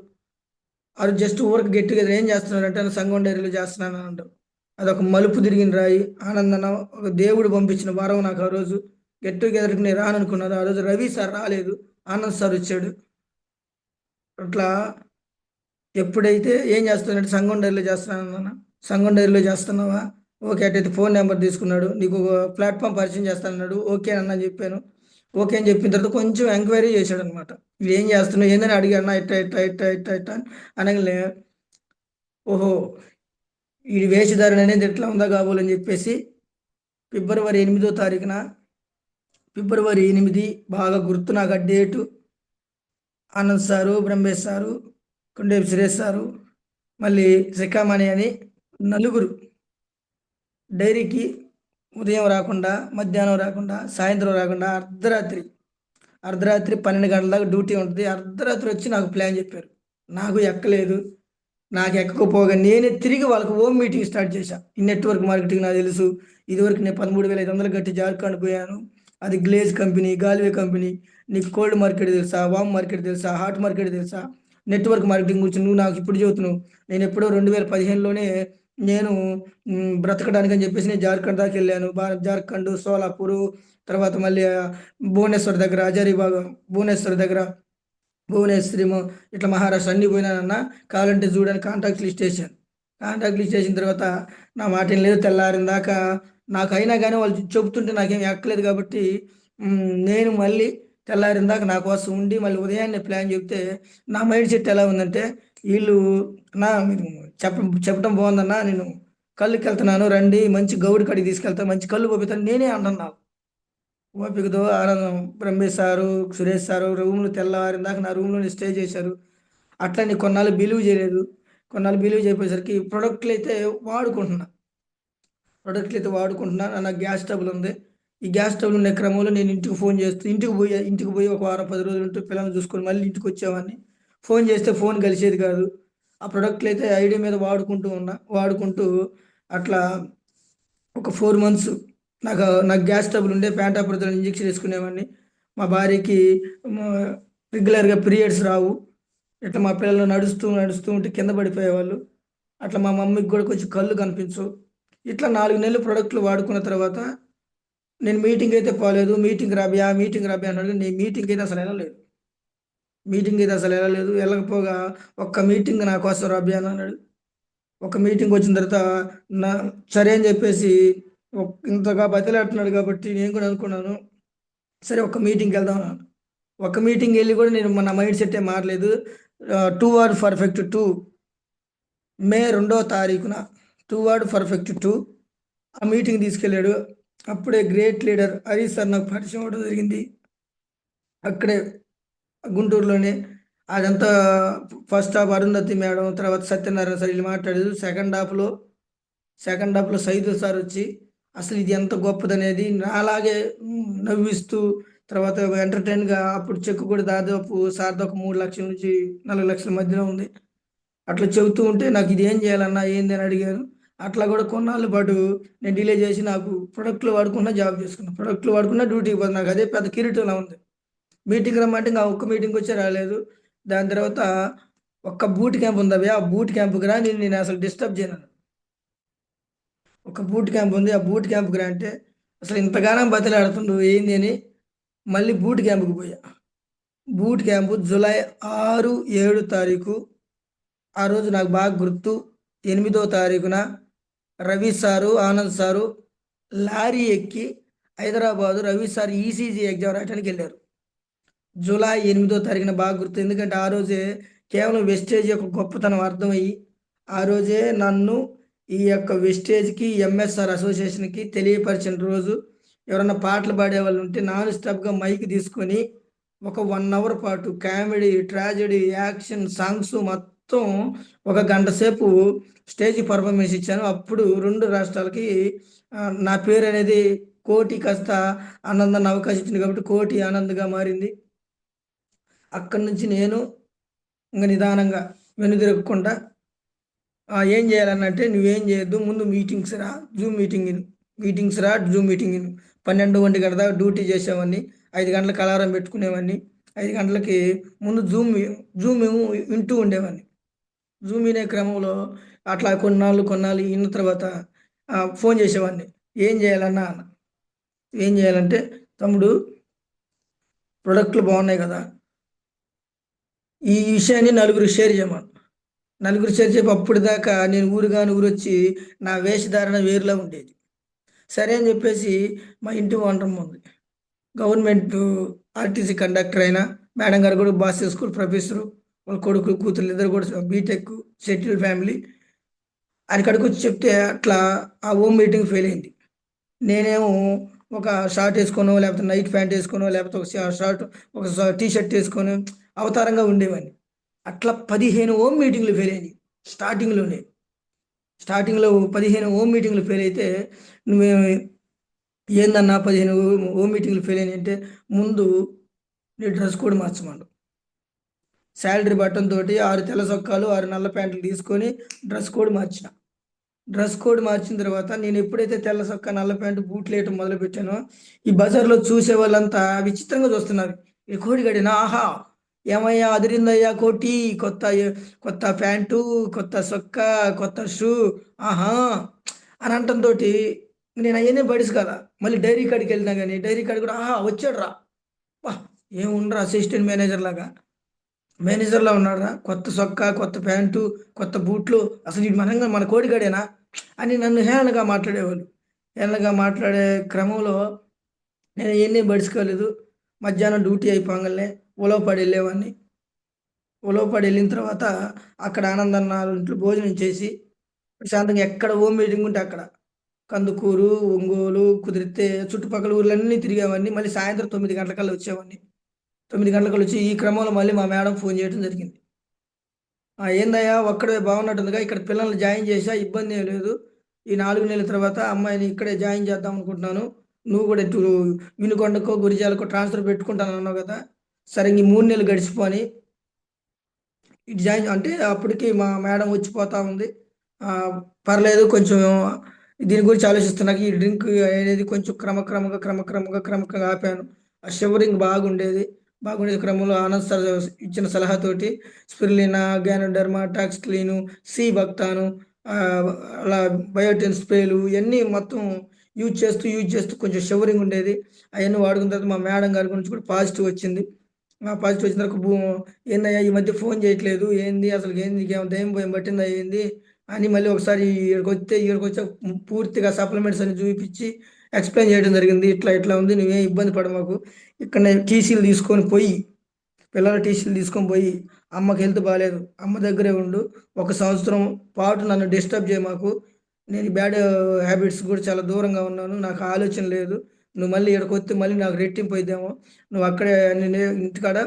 ఆ రోజు జస్ట్ ఊరికి గెట్ టుగెదర్ ఏం చేస్తున్నారంటే సంగం డైరీలో చేస్తున్నాను అని అంటారు. అదొక మలుపు తిరిగిన రాయి. ఆనందన ఒక దేవుడు పంపించిన వరం నాకు. ఆ రోజు గెట్ టుగెదర్కి నేను రాననుకున్నాను. ఆ రోజు రవి సార్ రాలేదు, ఆనంద్ సార్ వచ్చాడు. అట్లా ఎప్పుడైతే ఏం చేస్తున్నాడు, సంగం డైరీలో చేస్తున్నాను, సంగం డైరీలో చేస్తున్నావా, ఓకే అటైతే ఫోన్ నెంబర్ తీసుకున్నాడు, నీకు ఒక ప్లాట్ఫామ్ పరిచయం చేస్తానన్నాడు. ఓకే అన్న చెప్పాను. ఓకే అని చెప్పిన తర్వాత కొంచెం ఎంక్వైరీ చేశాడు అనమాట. ఇది ఏం చేస్తున్నావు ఏందని అడిగాడు. ఇట్ట ఇట్ట ఇట్ట ఇట్ట ఇట్ట అనగానే, ఓహో ఈ వేషధారణ అనేది ఎట్లా ఉందా కాబోలని చెప్పేసి ఫిబ్రవరి 8వ తారీఖున, ఫిబ్రవరి 8 బాగా గుర్తు నాకు ఆ date, Anand sir, Brahmesh sir, కొండేపు సురేష్ సారు, మళ్ళీ శ్రీకామణి అని నలుగురు డైరీకి ఉదయం రాకుండా, మధ్యాహ్నం రాకుండా, సాయంత్రం రాకుండా అర్ధరాత్రి 12 గంటల దాకా డ్యూటీ ఉంటుంది. అర్ధరాత్రి వచ్చి నాకు ప్లాన్ చెప్పారు. నాకు ఎక్కలేదు. నాకు ఎక్కకపోగా నేనే తిరిగి వాళ్ళకి హోమ్ మీటింగ్ స్టార్ట్ చేశా. ఈ నెట్వర్క్ మార్కెటింగ్ నాకు తెలుసు. ఇదివరకు నేను 13,500 కట్టి జార్ఖండ్ పోయాను. అది గ్లేజ్ కంపెనీ, గాల్వే కంపెనీ. నీకు కోల్డ్ మార్కెట్ తెలుసా, వామ్ మార్కెట్ తెలుసా, హాట్ మార్కెట్ తెలుసా, నెట్వర్క్ మార్కెటింగ్ గురించి నువ్వు నాకు ఇప్పుడు చెబుతున్నావు. నేను ఎప్పుడో 2015లోనే నేను బ్రతకడానికి అని చెప్పేసి నేను జార్ఖండ్ దాకా వెళ్ళాను. జార్ఖండ్, సోలాపూర్, తర్వాత మళ్ళీ భువనేశ్వర్ దగ్గర హజారీబాగ్, భువనేశ్వర్ దగ్గర భువనేశ్వరి, ఇట్లా మహారాష్ట్ర అన్ని పోయినానన్నా. కావాలంటే చూడని కాంటాక్ట్ లిస్ట్ వేసాను. కాంటాక్ట్ లిస్ట్ వేసిన తర్వాత నా మాట ఏం లేదు. తెల్లారిన దాకా నాకు అయినా కానీ వాళ్ళు చెబుతుంటే నాకేం ఎక్కలేదు కాబట్టి నేను మళ్ళీ తెల్లారిన దాకా నా కోసం ఉండి మళ్ళీ ఉదయాన్నే ప్లాన్ చెప్తే నా మైండ్ సెట్ ఎలా ఉందంటే, వీళ్ళు మీరు చెప్పడం బాగుందన్నా, నేను కళ్ళుకి వెళ్తున్నాను రండి, మంచి గౌడి కాడికి తీసుకెళ్తాను, మంచి కళ్ళు పంపిస్తాను నేనే అంటున్నాను. ఓపికతో ఆనందం బ్రహ్మేశ్ సారు, సురేష్ సారు రూమ్లు తెల్లవారిన దాకా నా రూమ్లోనే స్టే చేశారు. అట్లని కొన్నాళ్ళు బిలీవ్ చేయలేదు. కొన్నాళ్ళు బిలీవ్ చేయపోయేసరికి ప్రొడక్ట్లు అయితే వాడుకుంటున్నా. నాకు గ్యాస్ ట్రబుల్ ఉంది. ఈ గ్యాస్ ట్రబుల్ ఉండే క్రమంలో నేను ఇంటికి ఫోన్ చేస్తూ ఇంటికి పోయి ఒక వారం 10 రోజులు ఉంటూ పిల్లల్ని చూసుకొని మళ్ళీ ఇంటికి వచ్చేవాడిని. ఫోన్ చేస్తే ఫోన్ కలిసేది కాదు. ఆ ప్రొడక్ట్లు అయితే ఐడి మీద వాడుకుంటూ అట్లా ఒక 4 మంత్స్ నాకు గ్యాస్ ట్రబుల్ ఉండే ప్యాంటాప్రజోల్ ఇంజెక్షన్ వేసుకునేవాడిని. మా భార్యకి రెగ్యులర్గా పీరియడ్స్ రావు. ఇట్లా మా పిల్లలు నడుస్తూ నడుస్తూ ఉంటే కింద పడిపోయేవాళ్ళు. అట్లా మా మమ్మీకి కూడా కొంచెం కళ్ళు కనిపించవు. ఇట్లా 4 నెలలు ప్రొడక్ట్లు వాడుకున్న తర్వాత నేను మీటింగ్ అయితే పోలేదు. మీటింగ్ రాబియా అన్నాడు. నేను మీటింగ్ అయితే అసలు వెళ్ళలేదు. వెళ్ళకపోగా ఒక్క మీటింగ్ నా కోసం రాబియా అని అన్నాడు. ఒక మీటింగ్ వచ్చిన తర్వాత నా సరే అని చెప్పేసి ఇంతగా బతిలాడుతున్నాడు కాబట్టి నేను కూడా అనుకున్నాను, సరే ఒక మీటింగ్కి వెళ్దాం అన్నాను. ఒక మీటింగ్ వెళ్ళి కూడా నేను నా మైండ్ సెట్ మారలేదు. 2 వార్డ్ పర్ఫెక్ట్ 2 మే 2వ తారీఖున 2 వార్డ్ పర్ఫెక్ట్ 2 ఆ మీటింగ్ తీసుకెళ్ళాడు. అప్పుడే గ్రేట్ లీడర్ హరీష్ సార్ నాకు పరిచయం అవ్వడం జరిగింది. అక్కడే గుంటూరులోనే అదంతా ఫస్ట్ హాఫ్ అరుంధతి మేడం, తర్వాత సత్యనారాయణ సార్ వీళ్ళు మాట్లాడారు. సెకండ్ హాఫ్లో సైదుల్ సార్ వచ్చి అసలు ఇది ఎంత గొప్పదనేది నాలాగే నవ్విస్తూ, తర్వాత ఎంటర్టైన్గా, అప్పుడు చెక్కు కూడా దాదాపు సార్ది ఒక 3 లక్షల నుంచి 4 లక్షల మధ్యలో ఉంది. అట్లా చెబుతూ ఉంటే నాకు ఇది ఏం చేయాలన్నా ఏంది అని అడిగారు. అట్లా కూడా కొన్నాళ్ళ పాటు నేను డిలే చేసి నాకు ప్రొడక్ట్లు వాడుకున్నా జాబ్ చేసుకున్నా, ప్రొడక్ట్లు వాడుకున్నా డ్యూటీకి పోతున్నా. నాకు అదే పెద్ద కిరీటంలా ఉంది. మీటింగ్ రమ్మంటే ఇంకా ఒక్క మీటింగ్ వచ్చే రాలేదు. దాని తర్వాత ఒక్క బూట్ క్యాంప్ ఉంది అవి, ఆ బూట్ క్యాంప్కి రా, నేను అసలు డిస్టర్బ్ చేయను. ఒక బూట్ క్యాంప్ ఉంది, ఆ బూట్ క్యాంప్కి రా అంటే అసలు ఇంతగానం బతిలాడుతుండు ఏంది అని మళ్ళీ బూట్ క్యాంప్కి పోయా. బూట్ క్యాంపు జూలై 6, 7 తారీఖు. ఆ రోజు నాకు బాగా గుర్తు. 8వ తారీఖున Ravi sir, Anand sir lorry ఎక్కి Hyderabad Ravi sir ECG exam రాయడానికి వెళ్ళారు. జూలై 8వ తారీఖున బాగా గుర్తు. ఎందుకంటే ఆ రోజే కేవలం వెస్టేజ్ యొక్క గొప్పతనం అర్థమయ్యి, ఆ రోజే నన్ను ఈ యొక్క వెస్టేజ్కి, ఎంఎస్ఆర్ అసోసియేషన్కి తెలియపరిచిన రోజు. ఎవరన్నా పాటలు పాడే వాళ్ళు ఉంటే నాన్ స్టాప్గా మైక్ తీసుకొని ఒక 1 అవర్ పాటు కామెడీ, ట్రాజెడీ, యాక్షన్, సాంగ్స్ మొత్తం ఒక గంట సేపు స్టేజ్ పర్ఫార్మెన్స్ ఇచ్చాను. అప్పుడు 2 రాష్ట్రాలకి నా పేరు అనేది కోటి కాస్త ఆనంద్ అన్న అవకాశం ఇచ్చింది కాబట్టి కోటి ఆనంద్గా మారింది. అక్కడి నుంచి నేను ఇంకా నిదానంగా వెనుదిరగకుండా ఏం చేయాలనంటే నువ్వేం చేయొద్దు, ముందు మీటింగ్స్ రా, జూమ్ మీటింగ్ 12, 1 గంట దాకా డ్యూటీ చేసేవాడిని. 5 గంటలకు అలారం పెట్టుకునేవాడిని. 5 గంటలకి ముందు జూమ్ వింటూ ఉండేవాడిని. జూమ్ వినే క్రమంలో అట్లా కొన్నాళ్ళు విన్న తర్వాత ఫోన్ చేసేవాడిని. ఏం చేయాలన్నా అన్న, ఏం చేయాలంటే తమ్ముడు ప్రొడక్ట్లు బాగున్నాయి కదా, ఈ విషయాన్ని నలుగురు షేర్ చేయమను. నలుగురు షేర్ చెప్పి అప్పుడు దాకా నేను ఊరొచ్చి నా వేషధారణ వేరులా ఉండేది. సరే అని చెప్పేసి మా ఇంటి ఓనరమ్మ ఉంది, గవర్నమెంట్ ఆర్టీసీ కండక్టర్ అయినా మేడం గారు కూడా బాస్ స్కూల్ ప్రొఫెసరు, వాళ్ళ కొడుకు కూతురు ఇద్దరు కూడా బీటెక్ సెటిల్ ఫ్యామిలీ. ఆయన కడుకు వచ్చి చెప్తే అట్లా ఆ హోమ్ మీటింగ్ ఫెయిల్ అయింది. నేనేమో ఒక షార్ట్ వేసుకోనో, లేకపోతే నైట్ ప్యాంట్ వేసుకోనో, లేకపోతే ఒక షార్ట్ ఒక టీ షర్ట్ వేసుకొని అవతారంగా ఉండేవాడిని. అట్లా 15 హోమ్ మీటింగ్లు ఫెయిల్ అయినాయి. స్టార్టింగ్లోనే 15 హోమ్ మీటింగ్లు ఫెయిల్ అయితే నువ్వు ఏందన్నా 15 హోమ్ మీటింగ్లు ఫెయిల్ అయినాయి అంటే ముందు నీ డ్రెస్ కోడ్ మార్చమను. శాలరీ బటన్ తోటి 6 తెల్ల సొక్కాలు 6 నల్ల ప్యాంట్లు తీసుకొని డ్రెస్ కోడ్ మార్చిన తర్వాత నేను ఎప్పుడైతే తెల్ల సొక్కా నల్ల ప్యాంటు బూట్లు వేయటం మొదలు పెట్టానో ఈ బజార్లో చూసే వాళ్ళంతా విచిత్రంగా చూస్తున్నారు. ఈ కోడిగడినా, ఆహా ఏమయ్యా అదిరిందయ్యా కోటి, కొత్త కొత్త ప్యాంటు, కొత్త సొక్కా, కొత్త షూ, ఆహా అని అంటంతో నేను అవన్నీ బడిసి కదా. మళ్ళీ డైరీ కాడికి వెళ్ళినా కానీ డైరీ కాడి కూడా ఆహా వచ్చాడు రా, వా ఏముండరా అసిస్టెంట్ మేనేజర్లా ఉన్నాడురా, కొత్త సొక్కా, కొత్త ప్యాంటు, కొత్త బూట్లు, అసలు ఇది మన కోడిగాడేనా అని నన్ను హేళనగా మాట్లాడే క్రమంలో నేను ఇవన్నీ బడుచుకోలేదు. మధ్యాహ్నం డ్యూటీ అయిపోగానే ఉలవపాడు వెళ్ళేవాడిని. ఉలవపాడు వెళ్ళిన తర్వాత అక్కడ ఆనందన్న ఇంట్లో భోజనం చేసి ప్రశాంతంగా ఎక్కడ హోమ్ మీటింగ్ ఉంటే అక్కడ కందుకూరు, ఒంగోలు కుదిరితే చుట్టుపక్కల ఊర్లన్నీ తిరిగేవాడిని. మళ్ళీ సాయంత్రం 9 గంటలకల్లా వచ్చేవాడిని. 9 గంటలకల్లా వచ్చి ఈ క్రమంలో మళ్ళీ మా మేడం ఫోన్ చేయడం జరిగింది. ఏందయ్యా ఒక్కడే బాగున్నట్టుందిగా, ఇక్కడ పిల్లల్ని జాయిన్ చేసా, ఇబ్బంది ఏం లేదు. ఈ 4 నెలల తర్వాత అమ్మాయిని ఇక్కడే జాయిన్ చేద్దాం అనుకుంటున్నాను. నువ్వు కూడా ఇటు వినుకొండకో గురిజాలకో ట్రాన్స్ఫర్ పెట్టుకుంటాను అన్నావు కదా, సరే ఈ 3 నెలలు గడిచిపోని ఇటు జాయిన్ అంటే అప్పటికి మా మేడం వచ్చిపోతా ఉంది. పర్లేదు కొంచెం దీని గురించి ఆలోచిస్తున్నాక ఈ డ్రింక్ అనేది కొంచెం క్రమక్రమంగా ఆపాను. ఆ షివరింగ్ బాగుండేది క్రమంలో ఆనంద్ సార్ ఇచ్చిన సలహాతోటి స్పిరులినా, గ్యానోడర్మా, టాక్స్ క్లీను, సి బక్తాను, అలా బయోటిన్ స్ప్రేలు ఇవన్నీ మొత్తం యూజ్ చేస్తూ కొంచెం షివరింగ్ ఉండేది. అవన్నీ వాడుకున్న తర్వాత మా మేడం గారి గురించి కూడా పాజిటివ్ వచ్చింది. పాజిటివ్ వచ్చిన తర్వాత ఏందయ్యా ఈ మధ్య ఫోన్ చేయట్లేదు, ఏంది అసలు ఏంది, నీకేమో దయ్యం భయం పట్టిందా ఏంది అని మళ్ళీ ఒకసారి ఇక్కడికి వచ్చే పూర్తిగా సప్లిమెంట్స్ అని చూపించి ఎక్స్ప్లెయిన్ చేయడం జరిగింది. ఇట్లా ఉంది, నువ్వేం ఇబ్బంది పడమాకు, ఇక్కడ పిల్లల టీసీలు తీసుకొని పోయి అమ్మకి హెల్త్ బాగాలేదు, అమ్మ దగ్గరే ఉండు, 1 సంవత్సరం పాటు నన్ను డిస్టర్బ్ చేయమాకు, నేను బ్యాడ్ హ్యాబిట్స్ కూడా చాలా దూరంగా ఉన్నాను, నాకు ఆలోచన లేదు, నువ్వు మళ్ళీ ఇక్కడికి వస్తే మళ్ళీ నాకు రెట్టింపు అయిద్దేమో, నువ్వు అక్కడే నేను ఇంటికాడ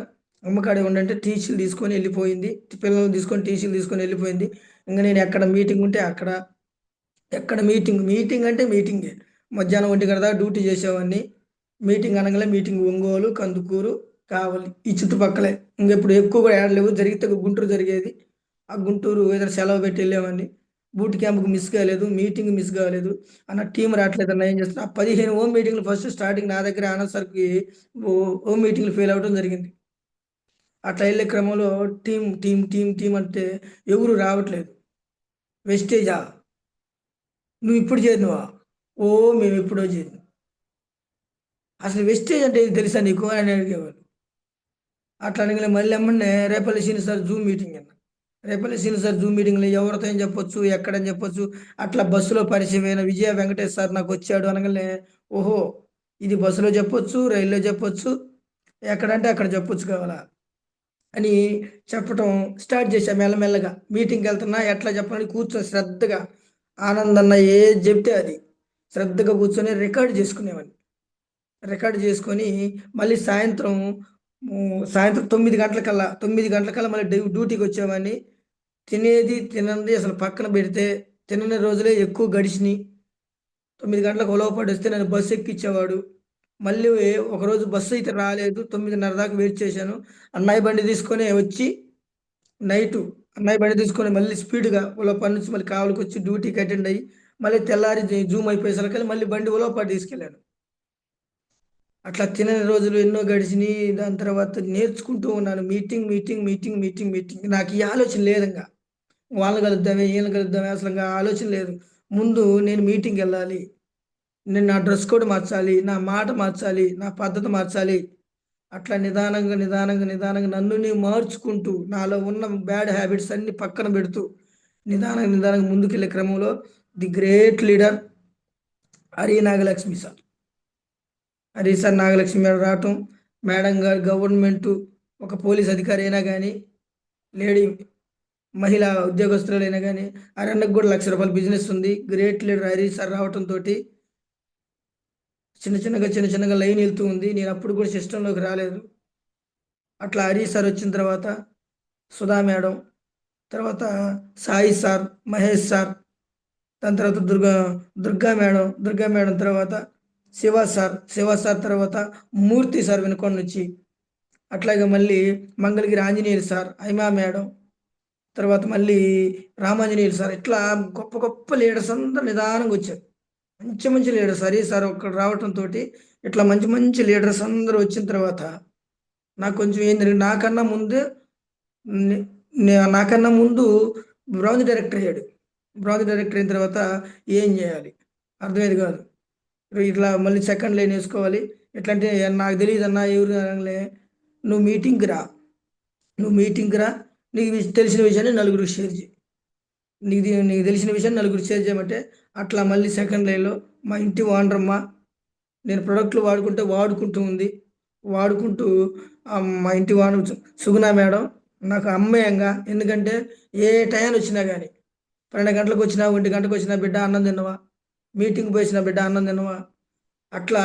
అమ్మకాడే ఉండంటే టీసీలు తీసుకొని వెళ్ళిపోయింది. పిల్లల్ని తీసుకొని టీసీలు తీసుకొని వెళ్ళిపోయింది. ఇంక నేను ఎక్కడ మీటింగ్ ఉంటే అక్కడ, ఎక్కడ మీటింగ్ మీటింగ్ అంటే మీటింగే. మధ్యాహ్నం 1 గంట దాకా డ్యూటీ చేసేవాడిని. మీటింగ్ అనగానే మీటింగ్ ఒంగోలు, కందుకూరు, కావలి ఈ చుట్టుపక్కలే. ఇంకెప్పుడు ఎక్కువ కూడా ఏడలేవు. జరిగితే గుంటూరు జరిగేది. ఆ గుంటూరు ఏదైనా సెలవు పెట్టి వెళ్ళేవాడిని. బూట్ క్యాంప్కి మిస్ కాలేదు, మీటింగ్ మిస్ కాలేదు. అన్న టీం రావట్లేదన్న ఏం చేస్తున్నా 15 హోమ్ మీటింగ్లు ఫస్ట్ స్టార్టింగ్ నా దగ్గర ఆనంద్ సార్కి హోమ్ మీటింగ్లు ఫెయిల్ అవ్వడం జరిగింది. అట్లా వెళ్ళే క్రమంలో టీం టీం టీం టీం అంటే ఎవరు రావట్లేదు. వెస్టేజా, నువ్వు ఇప్పుడు చేరినవా? ఓ, మేము ఎప్పుడో చేరినాం. అసలు వెస్టేజ్ అంటే ఏది తెలుసా నీకు అని అడిగేవారు. అట్లా అనగానే మళ్ళీ అమ్మనే రేపల్లి సీని సార్ జూమ్ మీటింగ్ అన్న. రేపల్లి సీని సార్ జూమ్ మీటింగ్లో ఎవరితో ఏం చెప్పొచ్చు, ఎక్కడని చెప్పొచ్చు. అట్లా బస్సులో పరిచయమైన విజయ వెంకటేష్ సార్ నాకు వచ్చాడు అనగానే, ఓహో, ఇది బస్సులో చెప్పొచ్చు, రైల్లో చెప్పొచ్చు, ఎక్కడంటే అక్కడ చెప్పొచ్చు కావాలా అని చెప్పటం స్టార్ట్ చేశాను మెల్లమెల్లగా. మీటింగ్కి వెళ్తున్నా ఎట్లా చెప్పాలని కూర్చొని శ్రద్ధగా ఆనందన్న ఏది చెప్తే అది శ్రద్ధగా కూర్చొని రికార్డ్ చేసుకునేవాడిని. రికార్డ్ చేసుకొని మళ్ళీ సాయంత్రం 9 గంటలకల్లా మళ్ళీ డ్యూటీకి వచ్చేవాడిని. తినేది తినంది అసలు పక్కన పెడితే తినని రోజులే ఎక్కువ గడిచినాయి. 9 గంటలకు ఉలవపాటు వస్తే నన్ను బస్సు ఎక్కించేవాడు. మళ్ళీ ఒకరోజు బస్సు అయితే రాలేదు. 9:30 దాకా వెయిట్ చేశాను. అన్నయ్య బండి తీసుకొని వచ్చి నైటు అన్నయ్య బండి తీసుకొని మళ్ళీ స్పీడ్గా ఉలవపాడు నుంచి మళ్ళీ కావలికి వచ్చి డ్యూటీకి అటెండ్ అయ్యి మళ్ళీ తెల్లారి జూమ్ అయిపోయేసరికి మళ్ళీ బండి ఉలవపాడు తీసుకెళ్ళాను. అట్లా తినని రోజులు ఎన్నో గడిచినాయి. దాని తర్వాత నేర్చుకుంటూ ఉన్నాను. Meeting meeting meeting meeting meeting నాకు ఈ ఆలోచన లేదంగా. వాళ్ళని కలుద్దామే, వీళ్ళని కలుద్దామే, అసలు ఇంకా ఆలోచన లేదు. ముందు నేను మీటింగ్కి వెళ్ళాలి. నేను నా డ్రెస్ కోడ్ మార్చాలి, నా మాట మార్చాలి, నా పద్ధతి మార్చాలి. అట్లా నిదానంగా నిదానంగా నిదానంగా నన్ను నేను మార్చుకుంటూ నాలో ఉన్న బ్యాడ్ హ్యాబిట్స్ అన్ని పక్కన పెడుతూ నిదానంగా నిదానంగా ముందుకెళ్ళే క్రమంలో the great leader Hari Nagalakshmi sir, Hari sir Nagalakshmi madam రావటం, మేడం గారు గవర్నమెంట్ ఒక పోలీస్ అధికారి అయినా కానీ, లేడీ మహిళా ఉద్యోగస్తులైనా కానీ, అరణ్యకు కూడా ₹1,00,000 బిజినెస్ ఉంది. గ్రేట్ లీడర్ హరి సార్ రావటంతో చిన్న చిన్నగా లైన్ వెళ్తూ ఉంది. నేను అప్పుడు కూడా సిస్టంలోకి రాలేదు. అట్లా హరి సార్ వచ్చిన తర్వాత సుధా మేడం, తర్వాత సాయి సార్, మహేష్ సార్, దాని తర్వాత దుర్గా మేడం తర్వాత శివ సార్ తర్వాత మూర్తి సార్ వెనుకొండ నుంచి, అట్లాగే మళ్ళీ మంగళగిరి ఆంజనేయులు సార్, హైమా మేడం, తర్వాత మళ్ళీ రామాంజనేయులు సార్, ఇట్లా గొప్ప గొప్ప లీడర్స్ అందరూ నిదానంగా వచ్చారు. మంచి మంచి లీడర్స్ హరి సార్ ఒక్కడు రావటంతో ఇట్లా మంచి మంచి లీడర్స్ అందరూ వచ్చిన తర్వాత నాకు కొంచెం ఏంటంటే నే- నాకన్నా ముందు బ్రౌజ్ డైరెక్టర్ అయ్యాడు. బ్రౌజ్ డైరెక్టర్ అయిన తర్వాత ఏం చేయాలి అర్థమయ్యేది కాదు. ఇట్లా మళ్ళీ సెకండ్ లైన్ వేసుకోవాలి. ఎట్లా అంటే నాకు తెలియదు అన్న ఎవరు అనగానే, నువ్వు మీటింగ్కి రా, నువ్వు మీటింగ్కి రా, నీకు తెలిసిన విషయాన్ని నలుగురికి షేర్ చేయి, నీకు తెలిసిన విషయాన్ని నలుగురికి షేర్ చేయమంటే అట్లా మళ్ళీ సెకండ్ లైన్లో మా ఇంటి ఓనర్ అమ్మ, నేను ప్రొడక్ట్లు వాడుకుంటూ ఉంది. వాడుకుంటూ మా ఇంటి వాడు సుగుణ మేడం నాకు అమ్మేయంగా. ఎందుకంటే ఏ టైం వచ్చినా కానీ 12 గంటలకు వచ్చినా 1 గంటకు వచ్చినా బిడ్డ అన్నం తిన్నవా, మీటింగ్ పోయిన బిడ్డ అన్నం తిన్నవా, అట్లా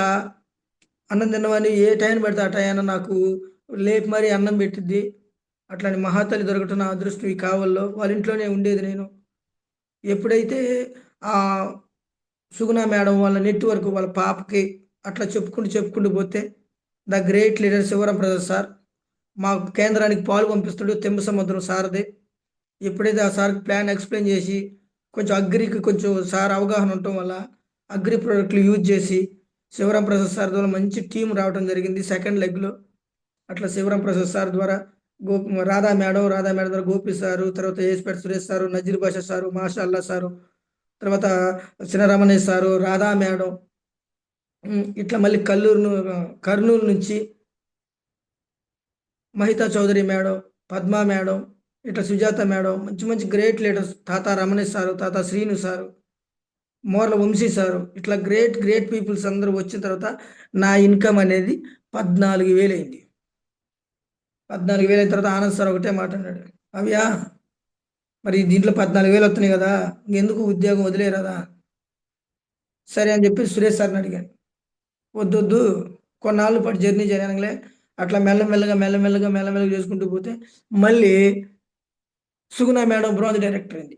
అన్నం తిన్నవని ఏ టైం పెడితే ఆ టైం నాకు లేపి మరీ అన్నం పెట్టిద్ది. అట్లాంటి మహాతల్లి దొరకటం నా అదృష్టం. ఈ కావల్లో వాళ్ళ ఇంట్లోనే ఉండేది నేను. ఎప్పుడైతే ఆ సుగుణ మేడం వాళ్ళ నెట్వర్క్ వాళ్ళ పాపకి అట్లా చెప్పుకుంటూ పోతే the great leader Shivaram Prasad sir మా కేంద్రానికి పాలు పంపిస్తాడు. తెమ్మ సముద్రం సార్దే. ఎప్పుడైతే ఆ సార్కి ప్లాన్ ఎక్స్ప్లెయిన్ చేసి కొంచెం అగ్రికి కొంచెం సార్ అవగాహన ఉండటం వల్ల అగ్రి ప్రోడక్ట్లు యూజ్ చేసి శివరాం ప్రసాద్ సార్ ద్వారా మంచి టీం రావడం జరిగింది సెకండ్ లెగ్లో. అట్లా శివరాం ప్రసాద్ సార్ ద్వారా రాధా మేడం ద్వారా గోపి సారు, తర్వాత ఏస్పేట సురేష్ సారు, నజీర్ బాషా సారు, మాషా అల్లా సారు, తర్వాత చినరమణయ్య సారు, రాధా మేడం, ఇట్లా మళ్ళీ కర్నూలు నుంచి మహితా చౌదరి మేడం, పద్మా మేడం, ఇట్లా సుజాత మేడం, మంచి మంచి గ్రేట్ లీడర్స్, తాతా రమణేష్ సారు, తాతా శ్రీను సారు, మోర్ల వంశీ సారు, ఇట్లా గ్రేట్ గ్రేట్ పీపుల్స్ అందరూ వచ్చిన తర్వాత నా ఇన్కమ్ అనేది 14,000 అయింది. 14,000 అయిన తర్వాత ఆనంద్ సార్ ఒకటే మాట అన్నాడు, అవ్యా మరి దీంట్లో 14,000 వస్తున్నాయి కదా, ఎందుకు ఉద్యోగం వదిలేరాదా? సరే అని చెప్పి సురేష్ సార్ని అడిగాను. వద్దొద్దు, కొన్నాళ్ళు పాటు జర్నీ చేయనంలే, అట్లా మెల్లమెల్లగా చేసుకుంటూ పోతే మళ్ళీ సుగుణ మేడం బ్రాంచ్ డైరెక్టర్ అయింది.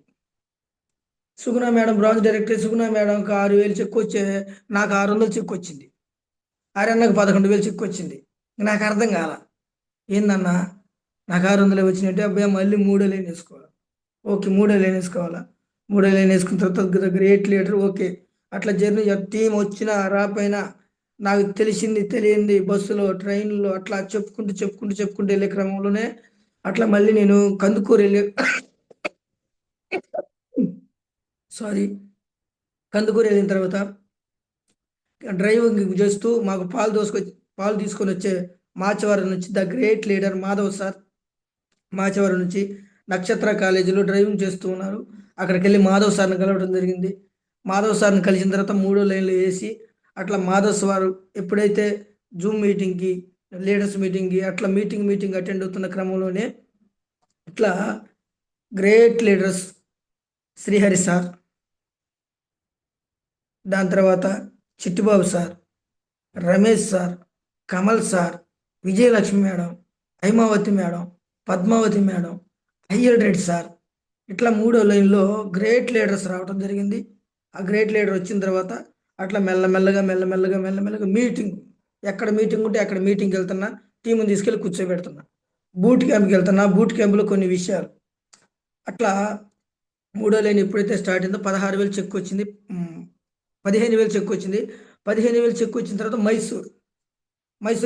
సుగుణ మేడం బ్రాంచ్ డైరెక్టర్, సుగుణ మేడంకి 6,000 చెక్ వచ్చే, నాకు 600 చెక్ వచ్చింది. ఆర్యన్నకు 11,000 చెక్ వచ్చింది. నాకు అర్థం కాల, ఏందన్నా నాకు 600 వచ్చినట్టే, అబ్బాయి మళ్ళీ 3 లైన్ వేసుకోవాలి. ఓకే, 3 లైన్ వేసుకోవాలా, 3 లైన్ వేసుకున్న తర్వాత గ్రేట్ లీడర్. ఓకే, అట్లా జర్నీ టీం వచ్చినా రాపోయినా నాకు తెలిసింది తెలియంది బస్సులో ట్రైన్లో అట్లా చెప్పుకుంటూ వెళ్ళే క్రమంలోనే అట్లా మళ్ళీ నేను కందుకూరు వెళ్ళి సారీ, కందుకూరు వెళ్ళిన తర్వాత డ్రైవింగ్ చేస్తూ మాకు పాలు తీసుకొని వచ్చే మాచవరం నుంచి the great leader Madhav sir Machavaram నుంచి నక్షత్ర కాలేజీలో డ్రైవింగ్ చేస్తూ ఉన్నారు. అక్కడికి వెళ్ళి మాధవ్ సార్ని కలవడం జరిగింది. మాధవ్ సార్ని కలిసిన తర్వాత 3 లైన్లు వేసి అట్లా మాధవ్ సార్ ఎప్పుడైతే జూమ్ మీటింగ్కి, లీడర్స్ మీటింగ్కి అట్లా మీటింగ్ అటెండ్ అవుతున్న క్రమంలోనే ఇట్లా గ్రేట్ లీడర్స్ శ్రీహరి సార్, దాని తర్వాత Chittibabu sir, Ramesh sir, Kamal sir, Vijayalakshmi madam, Haimavathi madam, Padmavathi madam, Iyer Reddy sir, ఇట్లా 3 లైన్లో గ్రేట్ లీడర్స్ రావడం జరిగింది. ఆ గ్రేట్ లీడర్ వచ్చిన తర్వాత అట్లా మెల్లమెల్లగా మీటింగ్, ఎక్కడ మీటింగ్ ఉంటే అక్కడ మీటింగ్కి వెళ్తున్నా, టీముని తీసుకెళ్ళి కూర్చోబెడుతున్నా. బూట్ క్యాంప్కి వెళ్తున్నా, బూట్ క్యాంప్లో కొన్ని విషయాలు అట్లా 3 లైన్ ఎప్పుడైతే స్టార్ట్ అయిందో 16,000 చెక్ వచ్చింది. 15,000 చెక్ వచ్చింది. 15,000 చెక్ వచ్చిన తర్వాత మైసూర్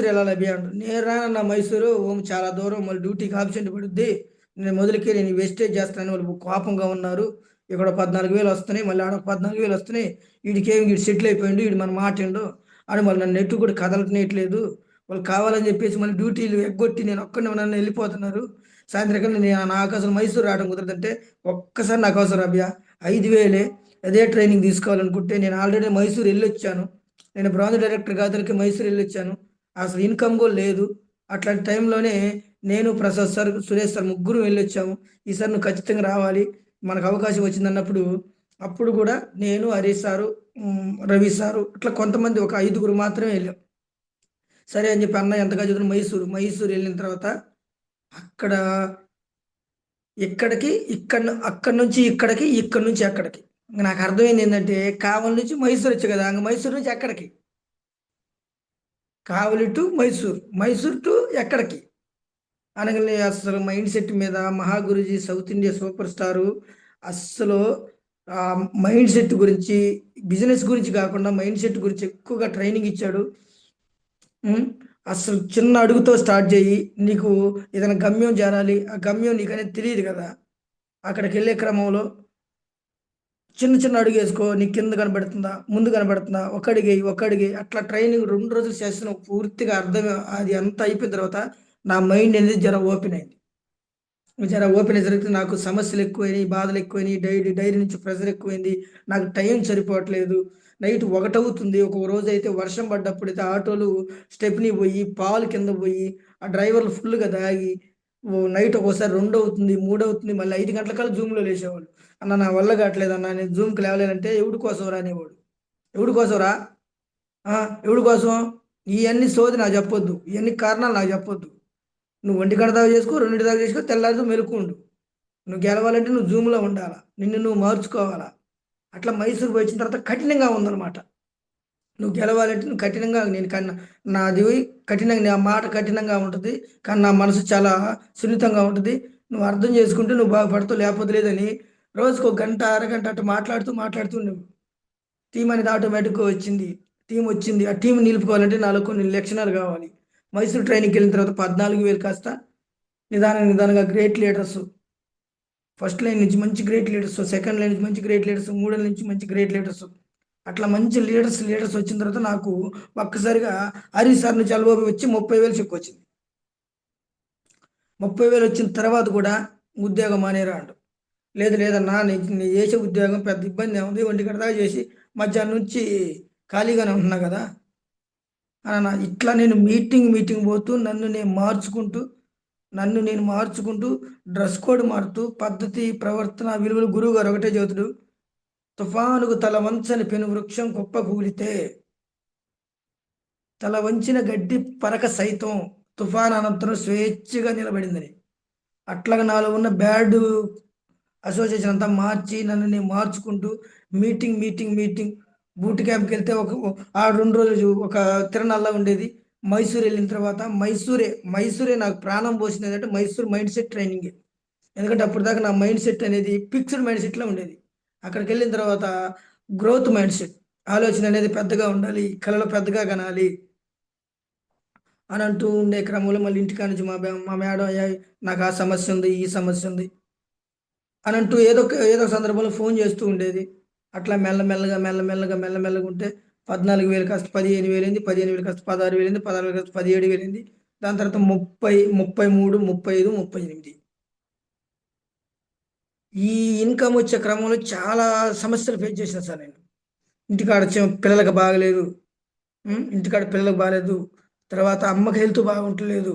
వెళ్ళాలి అభి అంటారు. నేను రానన్న మైసూరు, చాలా దూరం, మళ్ళీ డ్యూటీకి ఆబ్సెంట్ పడుద్ది, నేను వేస్టేజ్ చేస్తానని వాళ్ళు కోపంగా ఉన్నారు. ఇక్కడ 14,000 వస్తున్నాయి, మళ్ళీ ఆడ 14,000 వస్తున్నాయి, వీడు సెటిల్ అయిపోయిండు, వీడు మన మాటిండు అని వాళ్ళు నన్ను నెట్టు కూడా కదలట్లేదు. వాళ్ళు కావాలని చెప్పేసి మళ్ళీ డ్యూటీలు ఎగ్గొట్టి నేను ఒక్కడిని నన్ను వెళ్ళిపోతున్నారు. సాయంత్రం నాకు అసలు మైసూర్ రావడం కుదరదంటే, ఒక్కసారి నాకు అవసరం అభ్య 5,000 అదే ట్రైనింగ్ తీసుకోవాలనుకుంటే నేను ఆల్రెడీ మైసూర్ వెళ్ళొచ్చాను. నేను బ్రాంచ్ డైరెక్టర్ కాదలికి మైసూర్ వెళ్ళొచ్చాను, అసలు ఇన్కమ్ కూడా లేదు. అట్లాంటి టైంలోనే నేను, ప్రసాద్ సార్, సురేష్ సార్ ముగ్గురు వెళ్ళొచ్చాము. ఈసారి నువ్వు ఖచ్చితంగా రావాలి, మనకు అవకాశం వచ్చింది అన్నప్పుడు అప్పుడు కూడా నేను, హరీష్ సారు, రవి సారు ఇట్లా కొంతమంది ఒక 5గురు మాత్రమే వెళ్ళాం. సరే అని చెప్పి అన్న ఎంతగా చదువు మైసూర్ వెళ్ళిన తర్వాత అక్కడ అక్కడి నుంచి అక్కడికి నాకు అర్థమైంది ఏంటంటే, కావలి నుంచి మైసూర్ వచ్చు కదా, మైసూర్ నుంచి ఎక్కడికి, కావలి టు మైసూర్ టు ఎక్కడికి అనగానే అసలు మైండ్ సెట్ మీద Mahaguruji south India super star అస్సలు ఆ మైండ్ సెట్ గురించి, బిజినెస్ గురించి కాకుండా మైండ్ సెట్ గురించి ఎక్కువగా ట్రైనింగ్ ఇచ్చాడు. అసలు చిన్న అడుగుతో స్టార్ట్ చేయి, నీకు ఏదైనా గమ్యం చేరాలి, ఆ గమ్యం నీకు అనేది తెలియదు కదా, అక్కడికి వెళ్ళే క్రమంలో చిన్న అడుగు వేసుకో, నీకు కింద కనబడుతుందా ముందు కనబడుతుందా, ఒక అడిగి అట్లా ట్రైనింగ్ 2 రోజులు చేసిన పూర్తిగా అర్థం, అది అంతా అయిపోయిన తర్వాత నా మైండ్ అనేది జర ఓపెన్ అయింది. జరిగితే నాకు సమస్యలు ఎక్కువైనాయి, బాధలు ఎక్కువైనాయి, డైరీ నుంచి ప్రెషర్ ఎక్కువైంది, నాకు టైం సరిపోవట్లేదు. నైట్ 1 అవుతుంది. ఒక రోజు అయితే వర్షం పడ్డప్పుడు అయితే ఆటోలు స్టెప్ని పోయి పాలు కింద పోయి ఆ డ్రైవర్లు ఫుల్గా దాగి నైట్ ఒక్కోసారి 2 అవుతుంది, 3 అవుతుంది, మళ్ళీ 5 గంటలకల్లా జూమ్లో లేచేవాళ్ళు. అన్న నా వల్ల కావట్లేదు అన్న, నేను జూమ్కి లేవలేనంటే ఎవడి కోసం రా అనేవాడు. ఎవడి కోసం రా, ఎవడి కోసం, ఇవన్నీ సోది నాకు చెప్పొద్దు, ఇవన్నీ కారణాలు నాకు చెప్పొద్దు. నువ్వు 1 గంట దాకా చేసుకో, 2 దాకా చేసుకో, తెల్లారితో మెలుకుండు. నువ్వు గెలవాలంటే నువ్వు జూమ్లో ఉండాలా, నిన్ను నువ్వు మార్చుకోవాలా. అట్లా మైసూర్ పోయి వచ్చిన తర్వాత కఠినంగా ఉందన్నమాట. నువ్వు గెలవాలంటే నువ్వు కఠినంగా, నేను కన్నా నాది కఠినంగా, నా మాట కఠినంగా ఉంటుంది, కానీ నా మనసు చాలా సున్నితంగా ఉంటుంది. నువ్వు అర్థం చేసుకుంటే నువ్వు బాగుపడతావు, లేకపోతే లేదని రోజుకు 1 గంట, అరగంట అట్లా మాట్లాడుతూ నువ్వు టీం అనేది ఆటోమేటిక్గా వచ్చింది. టీం వచ్చింది, ఆ టీం నిలుపుకోవాలంటే నాలో కొన్ని లక్షణాలు కావాలి. మైసూర్ ట్రైనింగ్కి వెళ్ళిన తర్వాత 14,000 కాస్త నిదానంగా గ్రేట్ లీడర్స్, ఫస్ట్ లైన్ నుంచి మంచి గ్రేట్ లీడర్స్, సెకండ్ లైన్ నుంచి మంచి గ్రేట్ లీడర్స్, 3 నుంచి మంచి గ్రేట్ లీడర్స్, అట్లా మంచి లీడర్స్ వచ్చిన తర్వాత నాకు ఒక్కసారిగా హరీష్ సార్ నుంచి అలవాటు వచ్చి 30,000 చెక్ వచ్చింది. 30,000 వచ్చిన తర్వాత కూడా ఉద్యోగం మానేరా అంట. లేదన్నా, నీ చేసే ఉద్యోగం పెద్ద ఇబ్బంది ఉంది, 1 గంట దాకా చేసి మధ్యాహ్నం నుంచి ఖాళీగానే ఉంటున్నా కదా అన్న. ఇట్లా నేను మీటింగ్ పోతూ నన్ను నేను మార్చుకుంటూ డ్రెస్ కోడ్ మారుతూ పద్ధతి, ప్రవర్తన, విలువలు, గురువు గారు ఒకటే చదువుతుడు, తుఫానుకు తల వంచని పెను వృక్షం కుప్ప కూలితే తల వంచిన గడ్డి పరక సైతం తుఫాన్ అనంతరం స్వేచ్ఛగా నిలబడిందని. అట్లాగా నాలో ఉన్న బ్యాడ్ అసోసియేషన్ అంతా మార్చి నన్ను నేను మార్చుకుంటూ మీటింగ్ బూట్ క్యాంప్కి వెళ్తే ఆ 2 రోజులు ఒక తిరణాల్లో ఉండేది. మైసూర్ వెళ్ళిన తర్వాత మైసూరే నాకు ప్రాణం పోసింది. ఏంటంటే మైసూర్ మైండ్ సెట్ ట్రైనింగ్. ఎందుకంటే అప్పటిదాకా నా మైండ్ సెట్ అనేది ఫిక్స్డ్ మైండ్ సెట్లో ఉండేది. అక్కడికి వెళ్ళిన తర్వాత గ్రోత్ మైండ్ సెట్, ఆలోచన అనేది పెద్దగా ఉండాలి, కళలు పెద్దగా కనాలి అని అంటూ ఉండే క్రమంలో మళ్ళీ ఇంటికాడ నుంచి మా మేడం "అయ్యా, నాకు ఆ సమస్య ఉంది, ఈ సమస్య ఉంది" అని అంటూ ఏదో ఒక సందర్భంలో ఫోన్ చేస్తూ ఉండేది. అట్లా మెల్లమెల్లగా ఉంటే 14,000 కాస్త 15,000 అయింది, 15,000 కాస్త 16,000 అయింది, 16,000 కాస్త 17,000 అయింది. దాని తర్వాత 30, 33, 35, 38. ఈ ఇన్కమ్ వచ్చే క్రమంలో చాలా సమస్యలు ఫేస్ చేశాను సార్ నేను. ఇంటికాడ పిల్లలకు బాగలేదు, ఇంటికాడ పిల్లలకు బాగలేదు, తర్వాత అమ్మకి హెల్త్ బాగుంటలేదు,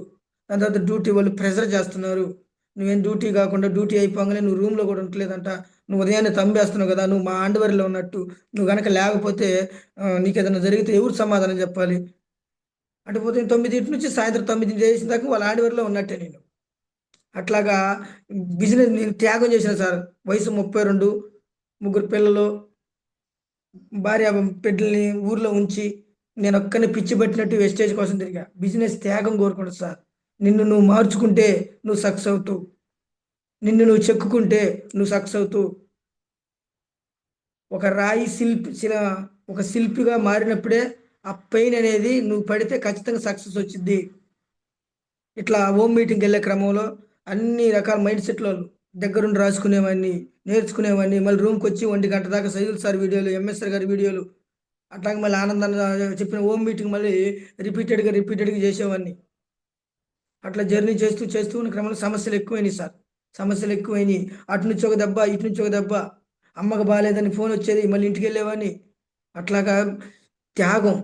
దాని తర్వాత డ్యూటీ వాళ్ళు ప్రెషర్ చేస్తున్నారు. నువ్వేం డ్యూటీ కాకుండా డ్యూటీ అయిపోగానే నువ్వు రూమ్లో కూడా ఉండలేదంట, నువ్వు ఉదయాన్నే తంబేస్తున్నావు కదా, నువ్వు మా అండవరిలో ఉన్నట్టు, నువ్వు కనుక లేకపోతే నీకు ఏదైనా జరిగితే ఎవరు సమాధానం చెప్పాలి అంటే ఉదయం 9 నుంచి సాయంత్రం 9 చేసిన దాకా వాళ్ళ ఆండవరిలో ఉన్నట్టే నేను. అట్లాగా బిజినెస్ నేను త్యాగం చేసిన సార్. వయసు 32, 3 పిల్లలు, భార్య బిడ్డల్ని ఊర్లో ఉంచి నేను ఒక్కని పిచ్చి పట్టినట్టు వెస్టేజ్ కోసం తిరిగా. బిజినెస్ త్యాగం కోరుకుంటా సార్. నిన్ను నువ్వు మార్చుకుంటే నువ్వు సక్సెస్ అవుతావు, నిన్ను నువ్వు చెక్కుకుంటే నువ్వు సక్సెస్ అవుతావు. ఒక రాయి ఒక శిల్పిగా మారినప్పుడే ఆ పెయిన్ అనేది నువ్వు పడితే ఖచ్చితంగా సక్సెస్ వచ్చింది. ఇట్లా హోమ్ మీటింగ్కి వెళ్ళే క్రమంలో అన్ని రకాల మైండ్ సెట్లు దగ్గరుండి రాసుకునేవాడిని, నేర్చుకునేవాడిని. మళ్ళీ రూమ్కి వచ్చి 1 గంట దాకా సైదుల్ సార్ వీడియోలు, ఎంఎస్ఆర్ గారి వీడియోలు, అట్లాగే మళ్ళీ ఆనందాన్ని చెప్పిన హోమ్ మీటింగ్ మళ్ళీ రిపీటెడ్గా చేసేవాడిని. అట్లా జర్నీ చేస్తూ ఉన్న క్రమంలో సమస్యలు ఎక్కువైనాయి సార్. సమస్యలు ఎక్కువైనాయి. అటు నుంచి ఒక దెబ్బ, ఇటు నుంచి ఒక దెబ్బ. అమ్మకు బాగాలేదని ఫోన్ వచ్చేది, మళ్ళీ ఇంటికి వెళ్ళేవాడిని. అట్లాగా త్యాగం,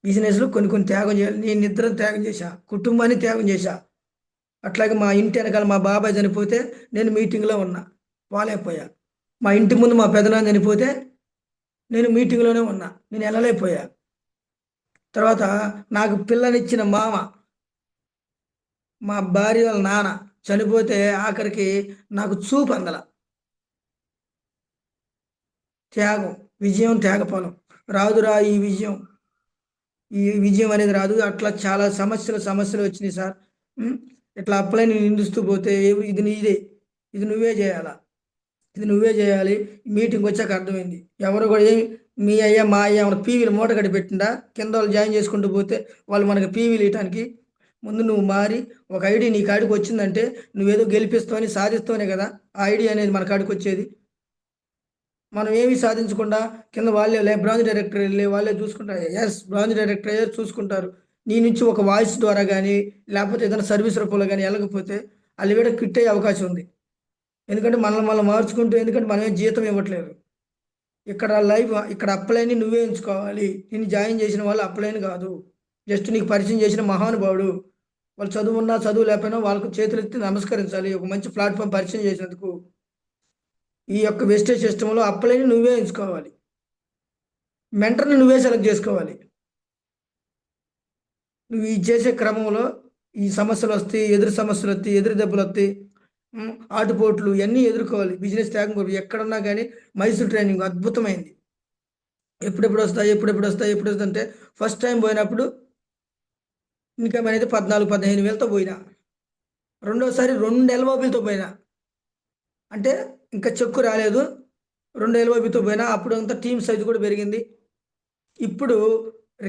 బిజినెస్లో కొన్ని త్యాగం చేయాలి. నేను నిద్ర త్యాగం చేశా, కుటుంబాన్ని త్యాగం చేశా. అట్లాగే మా ఇంటి వెనకాల మా బాబాయ్ చనిపోతే నేను మీటింగ్లో ఉన్నా, పోలేకపోయా. మా ఇంటి ముందు మా పెదనాన్న చనిపోతే నేను మీటింగ్లోనే ఉన్నా, నేను వెళ్ళలేకపోయా. తర్వాత నాకు పిల్లనిచ్చిన మామ, మా భార్య వాళ్ళ నాన్న చనిపోతే ఆఖరికి నాకు చూపు అందల. త్యాగం, విజయం త్యాగఫలం. రాదురా ఈ విజయం అనేది రాదు. అట్లా చాలా సమస్యలు వచ్చినాయి సార్. ఇట్లా అప్లై నేను నిందిస్తూ పోతే ఇది నీదే, ఇది నువ్వే చేయాలా, ఇది నువ్వే చేయాలి. మీటింగ్ వచ్చాక అర్థమైంది. ఎవరు కూడా మీ అయ్యా మా అయ్యా మన పీవీలు మూట కట్టి పెట్టిందా, కింద వాళ్ళు జాయిన్ చేసుకుంటూ పోతే వాళ్ళు మనకి పీవీలు ఇవ్వటానికి. ముందు నువ్వు మారి ఒక ఐడి నీ కాడికి వచ్చిందంటే నువ్వేదో గెలిపిస్తావని సాధిస్తావనే కదా ఆ ఐడి అనేది మన కాడికి వచ్చేది. మనం ఏమీ సాధించకుండా కింద వాళ్ళే బ్రాంచ్ డైరెక్టర్ వెళ్ళి వాళ్ళే చూసుకుంటారు. బ్రాంచ్ డైరెక్టర్ అయ్యే చూసుకుంటారు. నీ నుంచి ఒక వాయిస్ ద్వారా కానీ లేకపోతే ఏదైనా సర్వీస్ రూపంలో కానీ వెళ్ళకపోతే వాళ్ళు కూడా క్విట్ అయ్యే అవకాశం ఉంది. ఎందుకంటే మనం మార్చుకుంటూ, ఎందుకంటే మనమే జీతం ఇవ్వట్లేదు. ఇక్కడ అప్లైని నువ్వే ఎంచుకోవాలి. నేను జాయిన్ చేసిన వాళ్ళు అప్లైని కాదు, జస్ట్ నీకు పరిచయం చేసిన మహానుభావుడు. వాళ్ళు చదువు ఉన్నా చదువు లేకపోయినా వాళ్ళకు చేతులు ఎత్తి నమస్కరించాలి, ఒక మంచి ప్లాట్ఫామ్ పరిచయం చేసినందుకు. ఈ యొక్క వెస్టేజ్ సిస్టంలో అప్లైని నువ్వే ఎంచుకోవాలి, మెంటర్ని నువ్వే సెలెక్ట్ చేసుకోవాలి. నువ్వు ఈ చేసే క్రమంలో ఈ సమస్యలు వస్తాయి, ఎదురు దెబ్బలు వస్తాయి, ఆటుపోట్లు ఇవన్నీ ఎదుర్కోవాలి. బిజినెస్ త్యాగం ఎక్కడున్నా కానీ మైసూర్ ట్రైనింగ్ అద్భుతమైంది. ఎప్పుడెప్పుడు వస్తాయి అంటే ఫస్ట్ టైం పోయినప్పుడు ఇన్కమ్ అనేది 14-15 వేలతో పోయినా. రెండోసారి 2 ఎల్ఓబిలతో పోయినా, అంటే ఇంకా చెక్కు రాలేదు, 2 ఎల్ఓబితో పోయినా. అప్పుడు అంతా టీమ్ సైజు కూడా పెరిగింది. ఇప్పుడు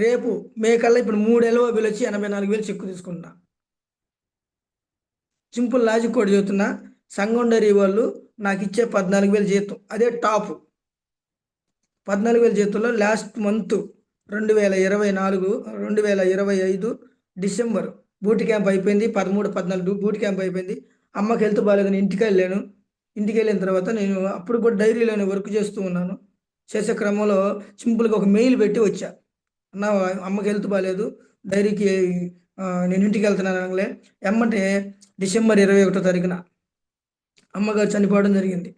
రేపు మే కల్లా ఇప్పుడు 3 ఎల్ఓబిలు వచ్చి 84,000 చెక్కు తీసుకుంటున్నా. సింపుల్ లాజిక్ కూడా చెబుతున్నా. సంఘం డైరీ వాళ్ళు నాకు ఇచ్చే 14,000 జీతం, అదే టాప్. 14,000 జీతంలో last month 2025 December boot camp అయిపోయింది. 13, 14 బూట్ క్యాంప్ అయిపోయింది. అమ్మకి హెల్త్ బాగాలేదని ఇంటికి వెళ్ళాను. ఇంటికి వెళ్ళిన తర్వాత నేను అప్పుడు కూడా డైరీలోనే వర్క్ చేస్తూ ఉన్నాను. చేసే క్రమంలో సింపుల్గా ఒక మెయిల్ పెట్టి వచ్చా, అన్న అమ్మకి హెల్త్ బాగాలేదు, డైరీకి నేను ఇంటికి వెళ్తున్నాను అనలే. ఎమ్మటే డిసెంబర్ 21వ తారీఖున అమ్మగారు చనిపోవడం జరిగింది.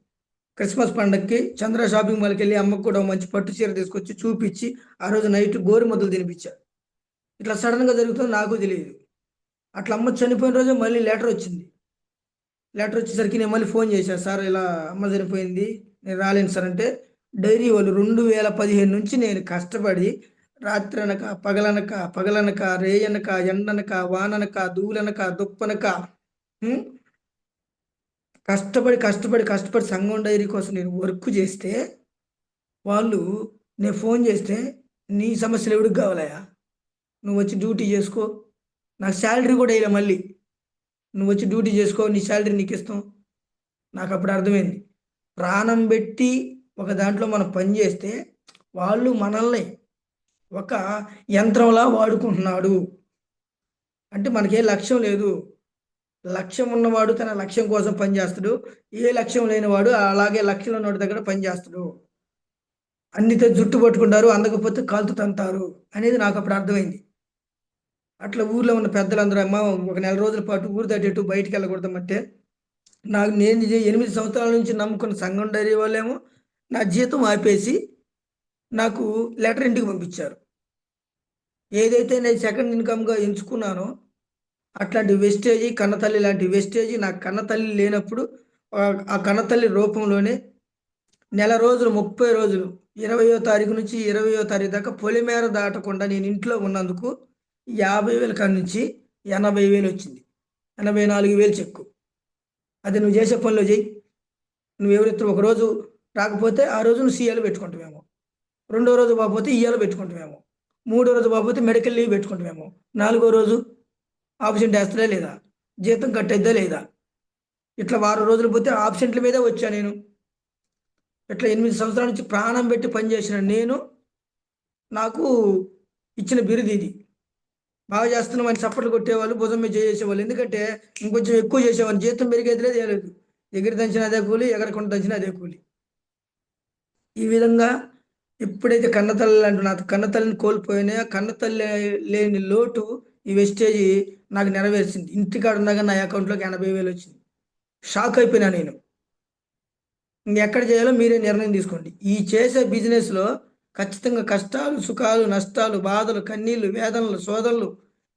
క్రిస్మస్ పండగకి చంద్ర షాపింగ్ మాల్కి వెళ్ళి అమ్మకు కూడా మంచి పట్టు చీర తీసుకొచ్చి చూపించి ఆ రోజు నైట్ గోరు ముద్దలు తినిపించా. ఇట్లా సడన్గా జరుగుతుందో నాకు తెలియదు. అట్లా అమ్మ చనిపోయిన రోజు మళ్ళీ లెటర్ వచ్చింది. లెటర్ వచ్చేసరికి నేను మళ్ళీ ఫోన్ చేశాను, సార్ ఇలా అమ్మ చనిపోయింది, నేను రాలేను సార్ అంటే, డైరీ వాళ్ళు 2015 నుంచి నేను కష్టపడి రాత్రి అనక పగలనక పగలనక రేయనక ఎండనక వాననక దూలనక దుప్పనక ఉమ్, కష్టపడి కష్టపడి కష్టపడి సంఘం డైరీ కోసం నేను వర్క్ చేస్తే వాళ్ళు, నేను ఫోన్ చేస్తే, నీ సమస్యలు ఎవరికి కావాలయా, నువ్వు వచ్చి డ్యూటీ చేసుకో, నాకు శాలరీ కూడా వేయలే మళ్ళీ, నువ్వు వచ్చి డ్యూటీ చేసుకో, నీ శాలరీ నీకు ఇస్తాం. నాకు అప్పుడు అర్థమైంది, ప్రాణం పెట్టి ఒక దాంట్లో మనం పని చేస్తే వాళ్ళు మనల్ని ఒక యంత్రంలా వాడుకుంటున్నాడు. అంటే మనకే లక్ష్యం లేదు. లక్ష్యం ఉన్నవాడు తన లక్ష్యం కోసం పనిచేస్తాడు. ఏ లక్ష్యం లేనివాడు అలాగే లక్ష్యం ఉన్నవాడి దగ్గర పనిచేస్తాడు. అన్నితో జుట్టు పట్టుకుంటారు, అందకపోతే కాలుతో తంతారు అనేది నాకు అప్పుడు అర్థమైంది. అట్లా ఊర్లో ఉన్న పెద్దలందరూ, అమ్మ ఒక నెల రోజుల పాటు ఊరు దాటేట్టు బయటికి వెళ్ళకూడదామంటే, నేను 8 సంవత్సరాల నుంచి నమ్ముకున్న సంఘం డైరీ వాళ్ళేమో నా జీతం ఆపేసి నాకు లెటర్ ఇంటికి పంపించారు. ఏదైతే నేను సెకండ్ ఇన్కమ్గా ఎంచుకున్నానో అట్లాంటి వెస్టేజీ, కన్నతల్లి లాంటి వెస్టేజీ నాకు కన్నతల్లి లేనప్పుడు ఆ కన్నతల్లి రూపంలోనే నెల రోజులు 30 రోజులు 20వ తారీఖు నుంచి 20వ తారీఖు దాకా పొలిమేర దాటకుండా నేను ఇంట్లో ఉన్నందుకు 50,000 కాడి నుంచి 80,000 వచ్చింది. 84,000 చెక్కు. అది నువ్వు చేసే పనిలో చేయి. నువ్వు ఎవరితో ఒకరోజు రాకపోతే ఆ రోజు నువ్వు సీఏలో పెట్టుకుంటావేమో, రెండో రోజు పోకపోతే ఈఏలో పెట్టుకుంటావేమో, మూడో రోజు పోకపోతే మెడికల్ లీవ్ పెట్టుకుంటావేమో, నాలుగో రోజు ఆబ్సెంట్ వేస్తుందా లేదా, జీతం కట్టేద్దా లేదా, ఇట్లా వారం రోజులు పోతే ఆబ్సెంట్ల మీదే వచ్చా నేను. ఇట్లా 8 సంవత్సరాల నుంచి ప్రాణం పెట్టి పనిచేసిన నేను, నాకు ఇచ్చిన బిరుదు ఇది. బాగా చేస్తున్నామని చప్పట్లు కొట్టేవాళ్ళు, భుజం మీద చేసేవాళ్ళు. ఎందుకంటే ఇంకొంచెం ఎక్కువ చేసేవాళ్ళు, జీతం పెరిగేది లేదు, ఏలేదు. ఎగిరి దంచిన అదే కూలి, ఎగరకుండా దంచిన అదే కూలి. ఈ విధంగా ఎప్పుడైతే కన్నతల్లి లాంటి నా కన్నతల్లిని కోల్పోయినా, కన్నతల్లి లేని లోటు ఈ వెస్టేజీ నాకు నెరవేర్చింది. ఇంటికాడ ఉండగా నా అకౌంట్లోకి 80,000 వచ్చింది. షాక్ అయిపోయినా నేను. ఇంకెక్కడ చేయాలో మీరే నిర్ణయం తీసుకోండి. ఈ చేసే బిజినెస్లో ఖచ్చితంగా కష్టాలు, సుఖాలు, నష్టాలు, బాధలు, కన్నీళ్ళు, వేదనలు, శోధనలు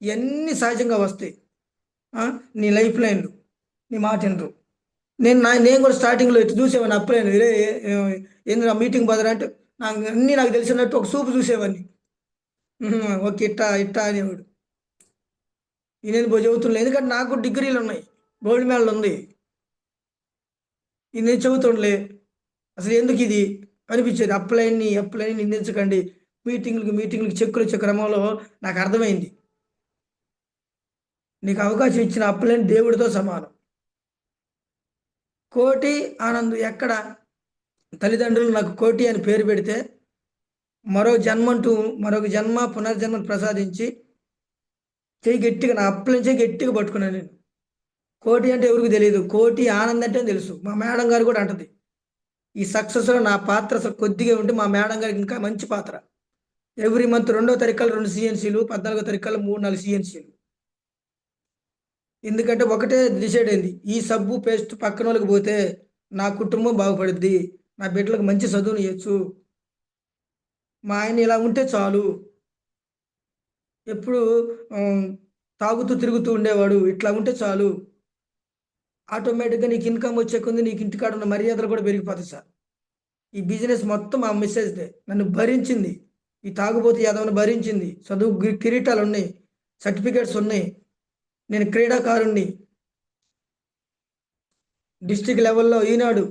ఇవన్నీ సహజంగా వస్తాయి. నీ లైఫ్ లైన్లు, నీ మాట వినరు. నేను కూడా స్టార్టింగ్లో ఇటు చూసేవాడిని, అప్పులేను రే ఏంది ఆ మీటింగ్ బదరా అంటే, నాకు తెలిసినట్టు ఒక సూపు చూసేవాడిని. ఓకే, ఇట్టా ఇట్టా అనేవాడు. నేను చదువుతున్నాను, ఎందుకంటే నాకు డిగ్రీలు ఉన్నాయి, గోల్డ్ మెడల్ ఉంది. ఇది నేను చదువుతుండలే, అసలు ఎందుకు ఇది అనిపించేది. అప్లైన్ నిందించకండి. మీటింగ్లకి చెక్కులు ఇచ్చే క్రమంలో నాకు అర్థమైంది, నీకు అవకాశం ఇచ్చిన అప్లైన్ దేవుడితో సమానం. కోటి ఆనంద్ ఎక్కడ, తల్లిదండ్రులు నాకు కోటి అని పేరు పెడితే మరొక జన్మ పునర్జన్మను ప్రసాదించి చేయి గట్టిగా, నా అప్పుల నుంచే గట్టిగా పట్టుకున్నాను నేను. కోటి అంటే ఎవరికి తెలియదు, కోటి ఆనంద్ అంటే తెలుసు. మా మేడం గారు కూడా అంటది, ఈ సక్సెస్లో నా పాత్ర అసలు కొద్దిగా ఉంటే మా మేడం గారికి ఇంకా మంచి పాత్ర. ఎవ్రీ మంత్ 2వ తారీఖు 2 సిఎన్సీలు, 14వ తారీఖు 3-4 సిఎన్సీలు. ఎందుకంటే ఒకటే డిసైడ్ అయింది, ఈ సబ్బు పేస్ట్ పక్కన వాళ్ళకి పోతే నా కుటుంబం బాగుపడుద్ది, నా బిడ్డలకు మంచి చదువుని ఇవ్వచ్చు, మా ఆయన ఇలా ఉంటే చాలు. ఎప్పుడు తాగుతూ తిరుగుతూ ఉండేవాడు, ఇట్లా ఉంటే చాలు. ఆటోమేటిక్గా నీకు ఇన్కమ్ వచ్చే కొంది నీకు ఇంటికాడ ఉన్న మర్యాదలు కూడా పెరిగిపోతాయి సార్. ఈ బిజినెస్ మొత్తం ఆ మెసేజ్దే నన్ను భరించింది. ఈ తాగుబోతు యాదవ్ని భరించింది. చదువు కిరీటాలు ఉన్నాయి, సర్టిఫికేట్స్ ఉన్నాయి, నేను క్రీడాకారుణ్ణి, డిస్టిక్ లెవెల్లో ఈనాడు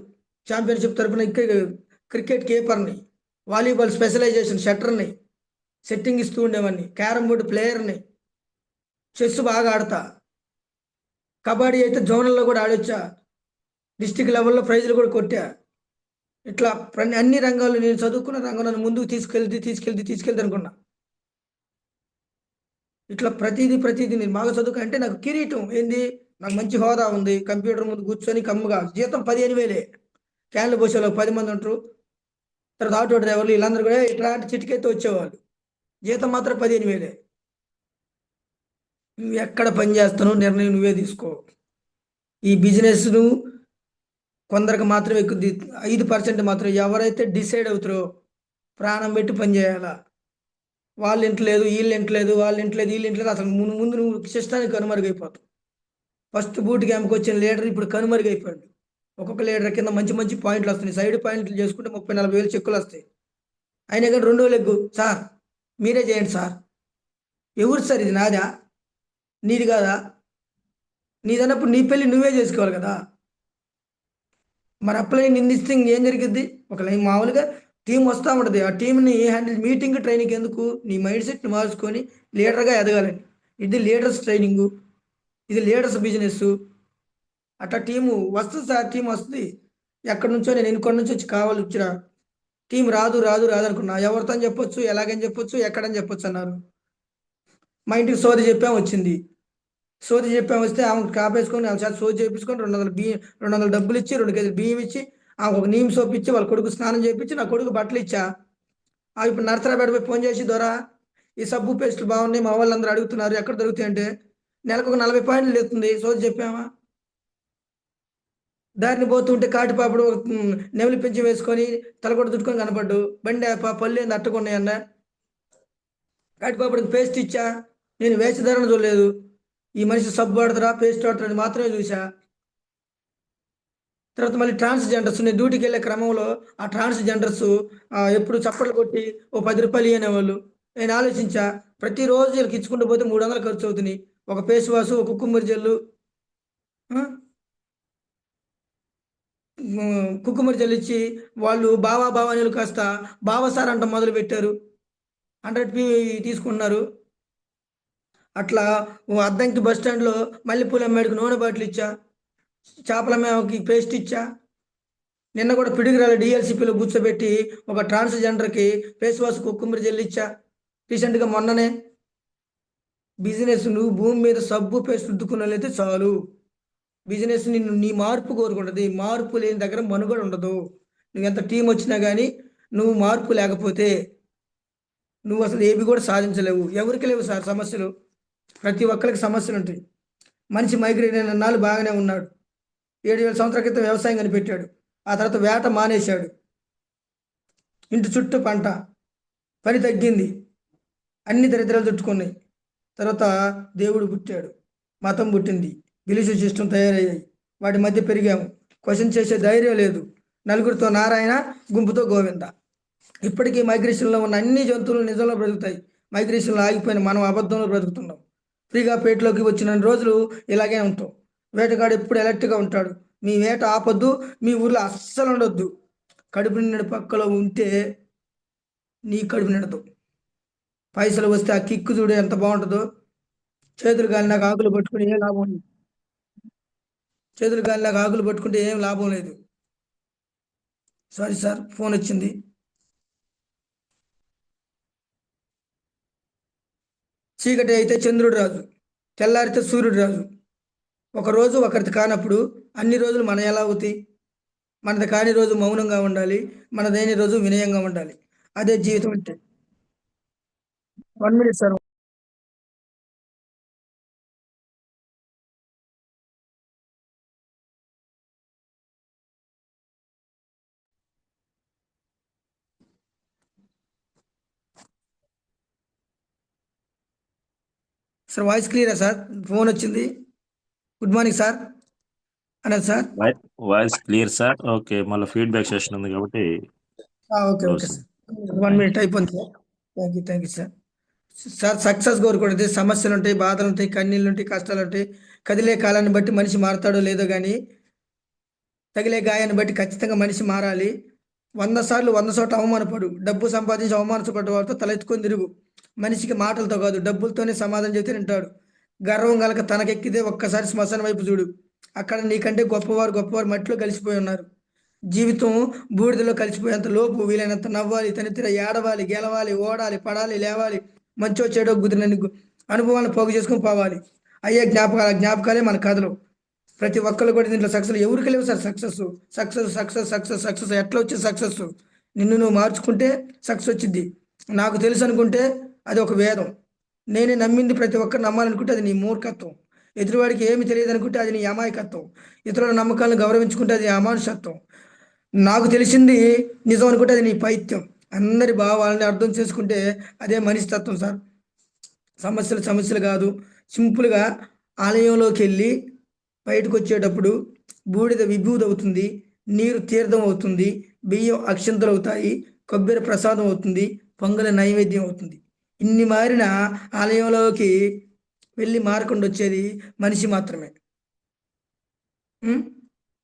ఛాంపియన్షిప్ తరఫున క్రికెట్ కీపర్ని, వాలీబాల్ స్పెషలైజేషన్ షట్టర్ని, సెట్టింగ్ ఇస్తూ ఉండేవాడిని, క్యారమ్ బోర్డు ప్లేయర్ని, చెస్ బాగా ఆడతా, కబడ్డీ అయితే జోనల్లో కూడా ఆడొచ్చా, డిస్టిక్ లెవెల్లో ప్రైజులు కూడా కొట్టా. ఇట్లా అన్ని రంగాల్లో నేను చదువుకున్న రంగం నన్ను ముందుకు తీసుకెళ్తే అనుకున్నా. ఇట్లా ప్రతిదీ నేను బాగా అంటే నాకు కిరీటం ఏంది, నాకు మంచి హోదా ఉంది, కంప్యూటర్ ముందు కూర్చొని కమ్ముగా, జీతం 15,000. క్యాన్లు పోసేవాళ్ళు 10 మంది ఉంటారు, తర్వాత ఆటో డ్రైవర్లు వీళ్ళందరూ కూడా ఇట్లాంటి చిటికెత్తి వచ్చేవాళ్ళు, జీతం మాత్రం 15,000. నువ్వు ఎక్కడ పని చేస్తానో నిర్ణయం నువ్వే తీసుకో. ఈ బిజినెస్ను కొందరికి మాత్రమే ఎక్కుద్ది, 5% మాత్రం ఎవరైతే డిసైడ్ అవుతారో ప్రాణం పెట్టి పని చేయాలా. వాళ్ళు ఇంటలేదు, వీళ్ళు ఇంటలేదు, వాళ్ళు ఇంటలేదు, వీళ్ళు ఇంటలేదు. అసలు ముందు ముందు నువ్వు సిస్టానికి కనుమరుగైపోతావు. ఫస్ట్ బూట్ క్యాంప్కి వచ్చిన లీడర్ ఇప్పుడు కనుమరుగైపోయాడు. ఒక్కొక్క లీడర్ కింద మంచి మంచి పాయింట్లు వస్తున్నాయి. సైడ్ పాయింట్లు చేసుకుంటే 30-40 వేలు చెక్కులు వస్తాయి. అయినా కానీ రెండో లెగ్గు సార్ మీరే చేయండి సార్. ఎవరు సార్ ఇది? నాదా? నీది కాదా? నీదన్నప్పుడు నీ పెళ్ళి నువ్వే చేసుకోవాలి కదా. మరి అప్లై నిందిస్తే ఇంకేం జరిగిద్ది? ఒక లైన్ మామూలుగా టీం వస్తూ ఉంటుంది. ఆ టీంని హ్యాండిల్ మీటింగ్ ట్రైనింగ్ ఎందుకు? నీ మైండ్ సెట్ని మార్చుకొని లీడర్గా ఎదగాలని. ఇది లీడర్స్ ట్రైనింగు, ఇది లీడర్స్ బిజినెస్. అట్లా టీము వస్తుంది సార్, టీం వస్తుంది. ఎక్కడి నుంచో నేను ఇంకొన్ని నుంచి వచ్చి కావాలి వచ్చిన టీం రాదు రాదు రాదు అనుకున్నా. ఎవరితో అని చెప్పొచ్చు, ఎలాగని చెప్పొచ్చు, ఎక్కడని చెప్పొచ్చు అన్నారు. మా ఇంటికి సోది చెప్పాము, వచ్చింది. సోది చెప్పాము వస్తే ఆమె కాపేసుకొని ఆమె చేత సోది చేయించుకొని 200 డబ్బులు ఇచ్చి 2 కేజీలు బియ్యం ఇచ్చి ఆమె ఒక నీమ్ సోప్ ఇచ్చి వాళ్ళ కొడుకు స్నానం చేయించి నా కొడుకు బట్టలు ఇచ్చా. ఇప్పుడు నర్సరాపేట పోయి ఫోన్ చేసి దొరా ఈ సబ్బు పేస్టులు బాగున్నాయి, మా వాళ్ళందరూ అడుగుతున్నారు ఎక్కడ దొరుకుతాయి అంటే, నెలకు ఒక 40 పాయింట్లు ఎత్తుంది. సోది చెప్పామా? దారిని పోతుంటే కాటిపాపుడు నెమలి పెంచి వేసుకొని తలకొడ తుట్టుకొని కనపడ్డు. బండి పళ్ళు ఏంది అట్టుకున్నాయన్న. కాటిపాపుడికి పేస్ట్ ఇచ్చా. నేను వేషధారణ చూడలేదు. ఈ మనిషి సబ్బు వాడతారా పేస్ట్ వాడతారని మాత్రమే చూసా. తర్వాత మళ్ళీ ట్రాన్స్జెండర్స్ నేను డ్యూటీకి వెళ్ళే క్రమంలో ఆ ట్రాన్స్జెండర్స్ ఎప్పుడు చప్పట్లు కొట్టి ఓ 10 రూపాయలు ఇవ్వనేవాళ్ళు. నేను ఆలోచించా, ప్రతిరోజు వీళ్ళకి ఇచ్చుకుంటూ పోతే 300 ఖర్చు అవుతున్నాయి. ఒక ఫేస్ వాష్, ఒక కుక్కుమరి జల్లు, కుక్కుమరి జల్లు ఇచ్చి వాళ్ళు బావా బావానీలు కాస్త బావా సార్ అంట మొదలు పెట్టారు. 100 తీసుకుంటున్నారు. అట్లా అద్దంకి బస్ స్టాండ్లో మల్లెపూల అమ్మాడికి నూనె బాటిల్ ఇచ్చా. చేపల మేమకి పేస్ట్ ఇచ్చా. నిన్న కూడా పిడుగురాల డిఎల్సిపిలో కూర్చోబెట్టి ఒక ట్రాన్స్జెండర్కి ఫేస్ వాష్ కుక్కుమరి జల్లు ఇచ్చా. రీసెంట్గా మొన్ననే. బిజినెస్ నువ్వు భూమి మీద సబ్బు పేస్ట్ రుద్దుకున్నట్లయితే చాలు. బిజినెస్ నిన్ను నీ మార్పు కోరుకుంటుంది. మార్పు లేని దగ్గర మనుగడ ఉండదు. నువ్వు ఎంత టీం వచ్చినా కానీ నువ్వు మార్పు లేకపోతే నువ్వు అసలు ఏవి కూడా సాధించలేవు. ఎవరికి లేవు సార్ సమస్యలు? ప్రతి ఒక్కరికి సమస్యలు ఉంటాయి. మనిషి మైగ్రేన్ అయిన నాళ్ళు బాగానే ఉన్నాడు. 7,000 సంవత్సరాల క్రితం వ్యవసాయం కనిపెట్టాడు. ఆ తర్వాత వేట మానేశాడు. ఇంటి చుట్టూ పంట, పని తగ్గింది, అన్ని దరిద్రాలు చుట్టుకున్నాయి. తర్వాత దేవుడు పుట్టాడు, మతం పుట్టింది, బిలీఫ్ సిస్టమ్ తయారయ్యాయి. వాటి మధ్య పెరిగాము. క్వశ్చన్ చేసే ధైర్యం లేదు. నలుగురితో నారాయణ, గుంపుతో గోవింద. ఇప్పటికీ మైగ్రేషన్లో ఉన్న అన్ని జంతువులు నిజంలో బ్రతుకుతాయి. మైగ్రేషన్లో ఆగిపోయిన మనం అబద్ధంలో బ్రతుకుతున్నాం. ఫ్రీగా పేటలోకి వచ్చిన రోజులు ఇలాగే ఉంటాం. వేటగాడు ఎప్పుడు అలర్ట్గా ఉంటాడు. మీ వేట ఆపొద్దు, మీ ఊర్లో అస్సలు ఉండొద్దు. కడుపు నిండి పక్కలో ఉంటే నీ కడుపు నిండదు. పైసలు వస్తే ఆ కిక్కు చూడు ఎంత బాగుంటుందో. చేతులు గాలినాక ఆకులు పట్టుకుని ఏం లాభం లేదు. చేతులు గాలినాక ఆకులు పట్టుకుంటే ఏం లాభం లేదు. సారీ సార్, ఫోన్ వచ్చింది. చీకటి అయితే చంద్రుడు రాజు, తెల్లారితే సూర్యుడు రాజు. ఒకరోజు ఒకరిది కానప్పుడు అన్ని రోజులు మన ఎలా అవుతాయి? మనది కాని రోజు మౌనంగా ఉండాలి, మనదైన రోజు వినయంగా ఉండాలి. అదే జీవితం అంటే. 1 minute సార్. సార్ వాయిస్ క్లియరా సార్? ఫోన్ వచ్చింది. గుడ్ మార్నింగ్ సార్ అన్నది sir. Voice clear sir. Okay, మళ్ళీ ఫీడ్బ్యాక్ సెషన్ ఉంది కాబట్టి ఓకే ఓకే సార్. 1 minute అయిపోయింది sir. Thank you sir. Sir success కోరుకుంటే సమస్యలు ఉంటాయి, బాధలు ఉంటాయి, కన్నీళ్ళు ఉంటాయి, కష్టాలు ఉంటాయి. కదిలే కాలాన్ని బట్టి మనిషి మారతాడో లేదో కానీ తగిలే గాయాన్ని బట్టి ఖచ్చితంగా మనిషి మారాలి. 100 సార్లు 100 చోట్ల అవమానపడు. డబ్బు సంపాదించి అవమానపడ్డ వారితో తలెత్తుకొని తిరుగు. మనిషికి మాటలతో కాదు డబ్బులతోనే సమాధానం చెబితే వింటాడు. గర్వం గలక తనకెక్కితే ఒక్కసారి శ్మశానం వైపు చూడు. అక్కడ నీకంటే గొప్పవారు మట్టిలో కలిసిపోయి ఉన్నారు. జీవితం బూడిదలో కలిసిపోయేంత లోపు వీలైనంత నవ్వాలి, తనితీర ఏడవాలి, గెలవాలి, ఓడాలి, పడాలి, లేవాలి. మంచో చెడో కుదిరిన అనుభవాలను పోగు చేసుకుని పోవాలి. అయ్యే జ్ఞాపకాలే మన కథలు. ప్రతి ఒక్కరు కూడా దీంట్లో సక్సెస్ ఎవరికి లేవు సార్. సక్సెస్ ఎట్లా వచ్చే సక్సెస్? నిన్ను నువ్వు మార్చుకుంటే సక్సెస్ వచ్చింది. నాకు తెలుసు అనుకుంటే అది ఒక వేదం. నేనే నమ్మింది ప్రతి ఒక్కరు నమ్మాలనుకుంటే అది నీ మూర్ఖత్వం. ఎదురువాడికి ఏమి తెలియదు అనుకుంటే అది నీ అమాయకత్వం. ఇతరుల నమ్మకాలను గౌరవించుకుంటే అది అమానుషత్వం. నాకు తెలిసింది నిజం అనుకుంటే అది నీ పైత్యం. అందరి భావాలని అర్థం చేసుకుంటే అదే మనిషి తత్వం సార్. సమస్యలు సమస్యలు కాదు. సింపుల్గా ఆలయంలోకి వెళ్ళి బయటకు వచ్చేటప్పుడు బూడిద విభూది అవుతుంది, నీరు తీర్థం అవుతుంది, బియ్యం అక్షంతలు అవుతాయి, కొబ్బరి ప్రసాదం అవుతుంది, పొంగల నైవేద్యం అవుతుంది. ఇన్ని మారిన ఆలయంలోకి వెళ్ళి మారకుండా వచ్చేది మనిషి మాత్రమే. ఉం?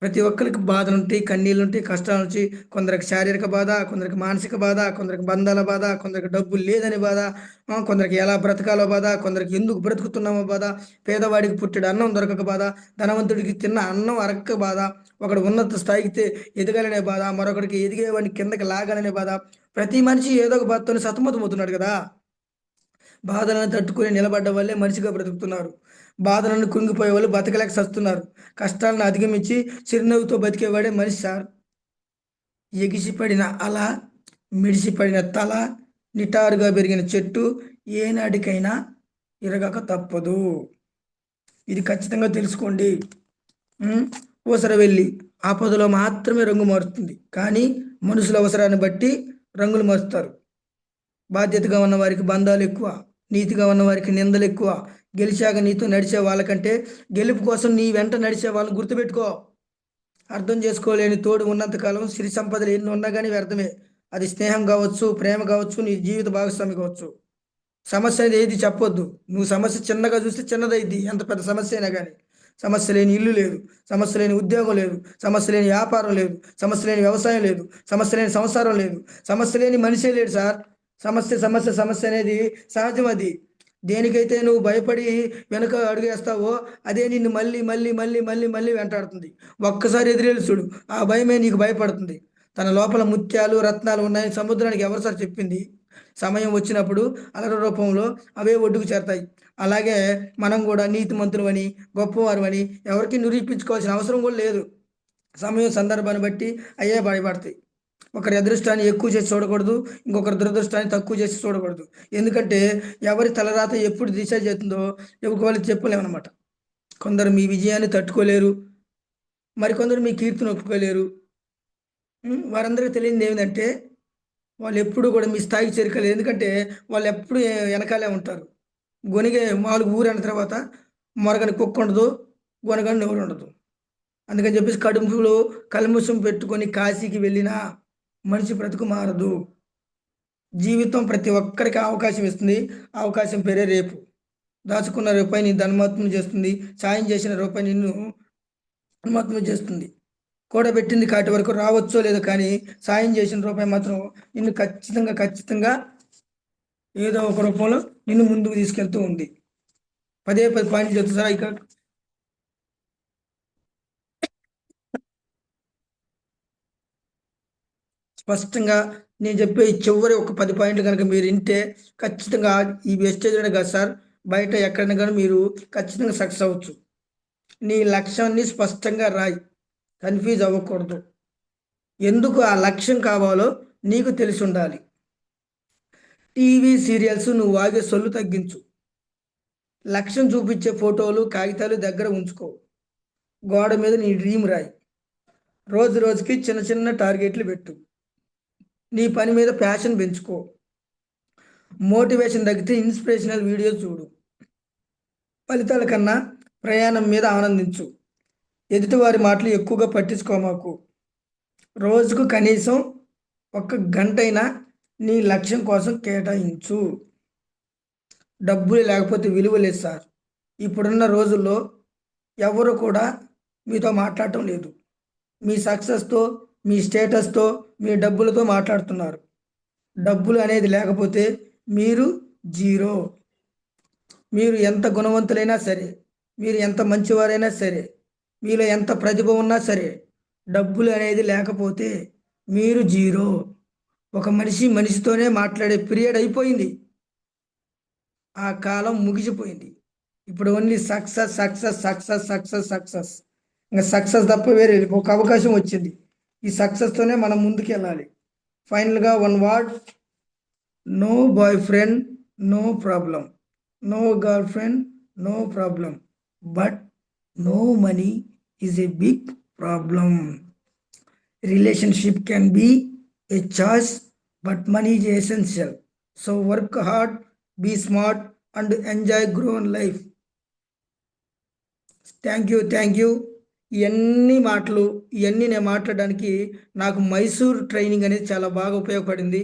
ప్రతి ఒక్కరికి బాధలు ఉంటాయి, కన్నీళ్ళు ఉంటాయి, కష్టాలు ఉంటాయి. కొందరికి శారీరక బాధ, కొందరికి మానసిక బాధ, కొందరికి బంధాల బాధ, కొందరికి డబ్బులు లేదని బాధ, కొందరికి ఎలా బ్రతకాలో బాధ, కొందరికి ఎందుకు బ్రతుకుతున్నామో బాధ, పేదవాడికి పుట్టిన అన్నం దొరకక బాధ, ధనవంతుడికి తిన్న అన్నం అరక్క బాధ, ఒకడు ఉన్నత స్థాయికి ఎదగాలనే బాధ, మరొకడికి ఎదిగేవాడిని కిందకి లాగాలనే బాధ. ప్రతి మనిషి ఏదో ఒక బాధతో సతమతమవుతున్నాడు కదా. బాధలను తట్టుకుని నిలబడ్డ వాళ్ళే మనిషిగా బ్రతుకుతున్నారు. బాధలను కృంగిపోయే వాళ్ళు బతకలేక సస్తున్నారు. కష్టాలను అధిగమించి చిరునవ్వుతో బతికేవాడే మనిషి సార్. ఎగిసిపడిన అల, మిడిసిపడిన తల, నిటారుగా పెరిగిన చెట్టు ఏనాటికైనా ఇరగక తప్పదు. ఇది ఖచ్చితంగా తెలుసుకోండి. ఊసర వెళ్ళి ఆపదలో మాత్రమే రంగు మారుతుంది, కానీ మనుషుల అవసరాన్ని బట్టి రంగులు మారుస్తారు. బాధ్యతగా ఉన్న వారికి బంధాలు ఎక్కువ, నీతిగా ఉన్న వారికి నిందలు ఎక్కువ. గెలిచాక నీతో నడిచే వాళ్ళకంటే గెలుపు కోసం నీ వెంట నడిచే వాళ్ళని గుర్తుపెట్టుకో. అర్థం చేసుకోలేని తోడు ఉన్నంతకాలం సిరి సంపదలు ఎన్ని ఉన్నా కానీ వ్యర్థమే. అది స్నేహం కావచ్చు, ప్రేమ కావచ్చు, నీ జీవిత భాగస్వామి కావచ్చు. సమస్య అనేది ఏది చెప్పొద్దు. నువ్వు సమస్య చిన్నగా చూస్తే చిన్నదైద్ది, ఎంత పెద్ద సమస్య అయినా కానీ. సమస్య లేని ఇల్లు లేదు, సమస్య లేని ఉద్యోగం లేదు, సమస్య లేని వ్యాపారం లేదు, సమస్య లేని వ్యవసాయం లేదు, సమస్య లేని సంసారం లేదు, సమస్య లేని మనిషే లేడు సార్. సమస్య సమస్య సమస్య అనేది సహజం. అది దేనికైతే నువ్వు భయపడి వెనుక అడుగేస్తావో అదే నిన్ను మళ్ళీ మళ్ళీ మళ్ళీ మళ్ళీ మళ్ళీ వెంటాడుతుంది. ఒక్కసారి ఎదురేళ్ళు చూడు, ఆ భయమే నీకు భయపడుతుంది. తన లోపల ముత్యాలు రత్నాలు ఉన్నాయని సముద్రానికి ఎవరు సార్ చెప్పింది? సమయం వచ్చినప్పుడు అలల రూపంలో అవే ఒడ్డుకు చేరతాయి. అలాగే మనం కూడా నీతిమంతులు అని, గొప్పవారు అని ఎవరికి నిరూపించుకోవాల్సిన అవసరం కూడా లేదు. సమయం సందర్భాన్ని బట్టి అయ్యే భయపడతాయి. ఒకరి అదృష్టాన్ని ఎక్కువ చేసి చూడకూడదు, ఇంకొకరి దురదృష్టాన్ని తక్కువ చేసి చూడకూడదు. ఎందుకంటే ఎవరి తలరాత ఎప్పుడు దిశ చేస్తుందో ఎవరికి వాళ్ళు చెప్పలేమన్నమాట. కొందరు మీ విజయాన్ని తట్టుకోలేరు, మరికొందరు మీ కీర్తిని ఒప్పుకోలేరు. వారందరికీ తెలియనిది ఏమిటంటే వాళ్ళు ఎప్పుడు కూడా మీ స్థాయికి చేరుకోలేరు. ఎందుకంటే వాళ్ళు ఎప్పుడు వెనకాలే ఉంటారు. గొనిగే మామూలుగా ఊరైన తర్వాత మొరగని కుక్క ఉండదు, గొనగని నోరు ఉండదు. అందుకని చెప్పేసి కడుపులో కల్ముషం పెట్టుకొని కాశీకి వెళ్ళినా మనిషి బ్రతుకు మారదు. జీవితం ప్రతి ఒక్కరికి అవకాశం ఇస్తుంది. అవకాశం పేరే రేపు. దాచుకున్న రూపాయి నీ ధనమాత్మను చేస్తుంది, సాయం చేసిన రూపాయి నిన్ను ధనమాత్మను చేస్తుంది. కూడబెట్టింది కాటి వరకు రావచ్చో లేదో, కానీ సాయం చేసిన రూపాయి మాత్రం నిన్ను ఖచ్చితంగా ఖచ్చితంగా ఏదో ఒక రూపంలో నిన్ను ముందుకు తీసుకెళ్తూ ఉంది. పదే పాయింట్లు చెప్తారా ఇక్కడ? స్పష్టంగా నేను చెప్పే చివరి ఒక 10 పాయింట్లు కనుక మీరు వింటే ఖచ్చితంగా ఈ వెస్టేజ్లోనే కాదు సార్, బయట ఎక్కడైనా కానీ మీరు ఖచ్చితంగా సక్సెస్ అవ్వచ్చు. నీ లక్ష్యాన్ని స్పష్టంగా రాయి, కన్ఫ్యూజ్ అవ్వకూడదు. ఎందుకు ఆ లక్ష్యం కావాలో నీకు తెలిసి ఉండాలి. టీవీ సీరియల్స్ నువ్వు వాగే సొల్లు తగ్గించు. లక్ష్యం చూపించే ఫోటోలు కాగితాలు దగ్గర ఉంచుకో. గోడ మీద నీ డ్రీమ్ రాయి. రోజు రోజుకి చిన్న చిన్న టార్గెట్లు పెట్టు. నీ పని మీద ప్యాషన్ పెంచుకో. మోటివేషన్ తగ్గితే ఇన్స్పిరేషనల్ వీడియో చూడు. ఫలితాల కన్నా ప్రయాణం మీద ఆనందించు. ఎదుటివారి మాటలు ఎక్కువగా పట్టించుకోమాకు. రోజుకు కనీసం 1 గంటైనా నీ లక్ష్యం కోసం కేటాయించు. డబ్బులు లేకపోతే విలువ లేదు సార్. ఇప్పుడున్న రోజుల్లో ఎవరు కూడా మీతో మాట్లాడటం లేదు. మీ సక్సెస్తో, మీ స్టేటస్తో, మీ డబ్బులతో మాట్లాడుతున్నారు. డబ్బులు అనేది లేకపోతే మీరు జీరో. మీరు ఎంత గుణవంతులైనా సరే, మీరు ఎంత మంచివారైనా సరే, మీలో ఎంత ప్రతిభ ఉన్నా సరే, డబ్బులు అనేది లేకపోతే మీరు జీరో. ఒక మనిషి మనిషితోనే మాట్లాడే పీరియడ్ అయిపోయింది. ఆ కాలం ముగిసిపోయింది. ఇప్పుడు only success success success success success. ఇంకా సక్సెస్ తప్ప వేరే ఒక అవకాశం వచ్చింది. ఈ సక్సెస్తోనే మనం ముందుకు వెళ్ళాలి. ఫైనల్గా one word: no boy friend, no problem. No girl friend, no problem. But no money is a big problem. Relationship can be a choice, but money is essential. So work hard, be smart, and enjoy grown life. Thank you. ఇవన్నీ మాటలు ఇవన్నీ నేను మాట్లాడడానికి నాకు Mysore training అనేది చాలా బాగా ఉపయోగపడింది.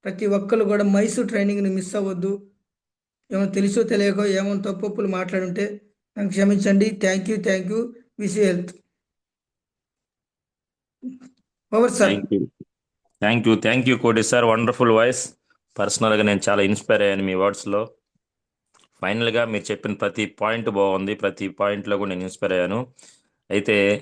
ప్రతి ఒక్కరు కూడా మైసూర్ ట్రైనింగ్ని మిస్ అవ్వద్దు. ఏమైనా తెలుసో తెలియకో ఏమైనా తప్పులు మాట్లాడుంటే నన్ను క్షమించండి. Thank you. Wish health. Over sir. Thank you కోటి సార్, వండర్ఫుల్ వాయిస్. పర్సనల్గా నేను చాలా ఇన్స్పైర్ అయ్యాను మీ వర్డ్స్లో. ఫైనల్గా మీరు చెప్పిన ప్రతి పాయింట్ బాగుంది, ప్రతి పాయింట్లో కూడా నేను ఇన్స్పైర్ అయ్యాను. అయితే